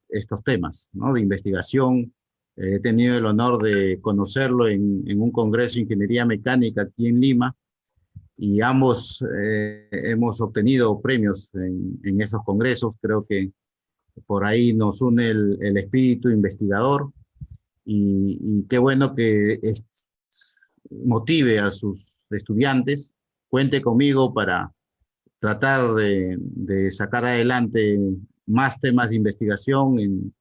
estos temas, ¿no? De investigación. He tenido el honor de conocerlo en un congreso de ingeniería mecánica aquí en Lima, y ambos hemos obtenido premios en esos congresos. Creo que por ahí nos une el espíritu investigador, y qué bueno que motive a sus estudiantes. Cuente conmigo para tratar de sacar adelante más temas de investigación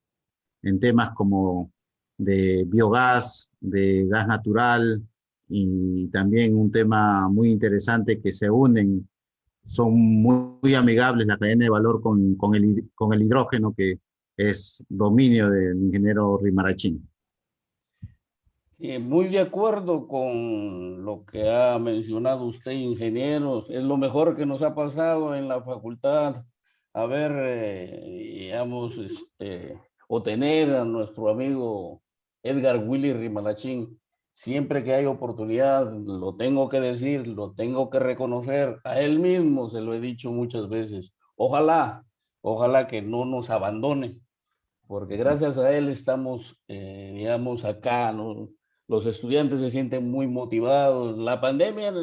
en temas como de biogás, de gas natural, y también un tema muy interesante que se unen, son muy amigables la cadena de valor con el hidrógeno, que es dominio del ingeniero Rimarachín. Muy de acuerdo con lo que ha mencionado usted, ingeniero. Es lo mejor que nos ha pasado en la facultad, haber, digamos, o tener a nuestro amigo Edgar Willy Rimalachín. Siempre que hay oportunidad, lo tengo que decir, lo tengo que reconocer. A él mismo se lo he dicho muchas veces. Ojalá que no nos abandone, porque gracias a él estamos, digamos, acá, ¿no? Los estudiantes se sienten muy motivados. La pandemia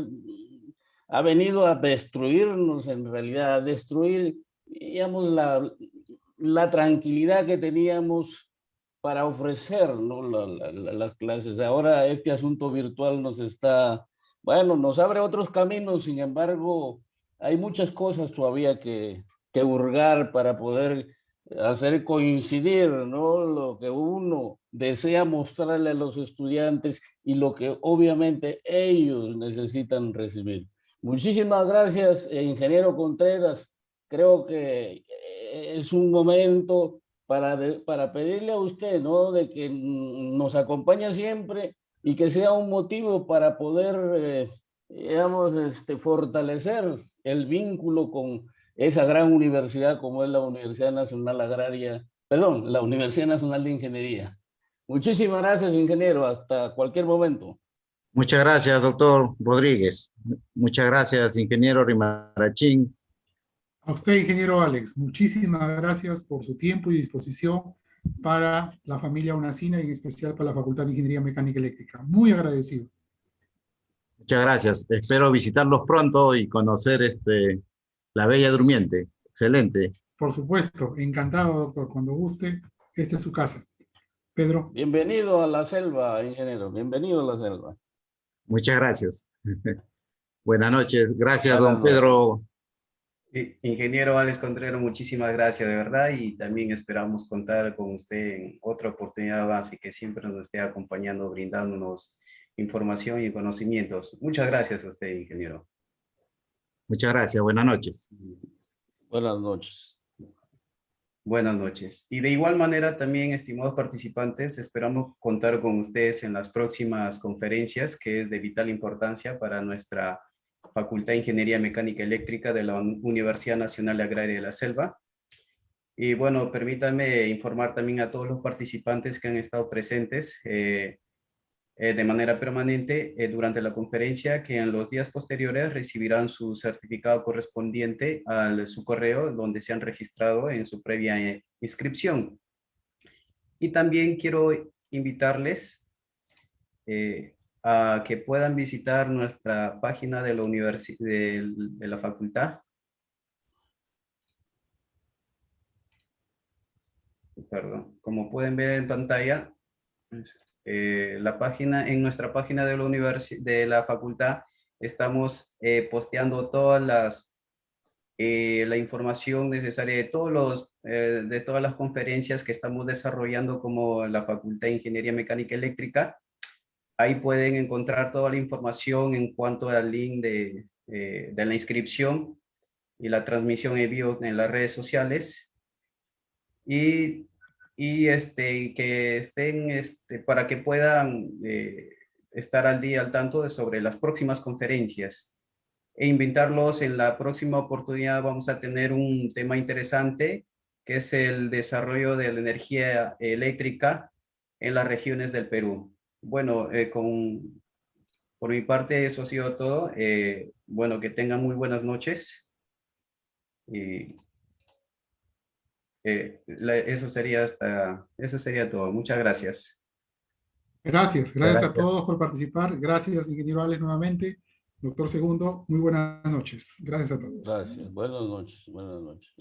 ha venido a destruirnos, en realidad, a destruir, digamos, la tranquilidad que teníamos para ofrecer, ¿no? Las clases. Ahora este asunto virtual nos está, bueno, nos abre otros caminos. Sin embargo, hay muchas cosas todavía que hurgar para poder hacer coincidir, ¿no? Lo que uno desea mostrarle a los estudiantes y lo que obviamente ellos necesitan recibir. Muchísimas gracias, ingeniero Contreras. Creo que es un momento para pedirle a usted, ¿no? De que nos acompañe siempre y que sea un motivo para poder, digamos, fortalecer el vínculo con esa gran universidad como es la Universidad Nacional Agraria, perdón, la Universidad Nacional de Ingeniería. Muchísimas gracias, ingeniero. Hasta cualquier momento. Muchas gracias, doctor Rodríguez. Muchas gracias, ingeniero Rimarachín. A usted, ingeniero Alex, muchísimas gracias por su tiempo y disposición para la familia Unacina y en especial para la Facultad de Ingeniería Mecánica Eléctrica. Muy agradecido. Muchas gracias. Espero visitarlos pronto y conocer la Bella Durmiente. Excelente. Por supuesto, encantado, doctor. Cuando guste, esta es su casa. Pedro. Bienvenido a la selva, ingeniero. Bienvenido a la selva. Muchas gracias. Buenas noches. Gracias, Buenas don Pedro. Ingeniero Alex Contreras, muchísimas gracias de verdad y también esperamos contar con usted en otra oportunidad más y que siempre nos esté acompañando, brindándonos información y conocimientos. Muchas gracias a usted, ingeniero. Muchas gracias. Buenas noches. Buenas noches. Buenas noches. Y de igual manera también, estimados participantes, esperamos contar con ustedes en las próximas conferencias, que es de vital importancia para nuestra Facultad de Ingeniería Mecánica Eléctrica de la Universidad Nacional Agraria de la Selva. Y bueno, permítanme informar también a todos los participantes que han estado presentes de manera permanente durante la conferencia, que en los días posteriores recibirán su certificado correspondiente a su correo donde se han registrado en su previa inscripción. Y también quiero invitarles a que puedan visitar nuestra página de la de la facultad. Perdón, como pueden ver en pantalla, en nuestra página de la facultad estamos posteando todas la información necesaria de de todas las conferencias que estamos desarrollando como la Facultad de Ingeniería Mecánica Eléctrica. Ahí pueden encontrar toda la información en cuanto al link de la inscripción y la transmisión en vivo en las redes sociales. Y que estén, para que puedan estar al tanto sobre las próximas conferencias. E invitarlos en la próxima oportunidad. Vamos a tener un tema interesante, que es el desarrollo de la energía eléctrica en las regiones del Perú. Bueno, por mi parte eso ha sido todo. Bueno, que tengan muy buenas noches. Y eso sería todo. Muchas gracias. Gracias a todos por participar. Gracias, ingeniero Alex, nuevamente. Doctor Segundo, muy buenas noches. Gracias a todos. Gracias. Buenas noches. Buenas noches.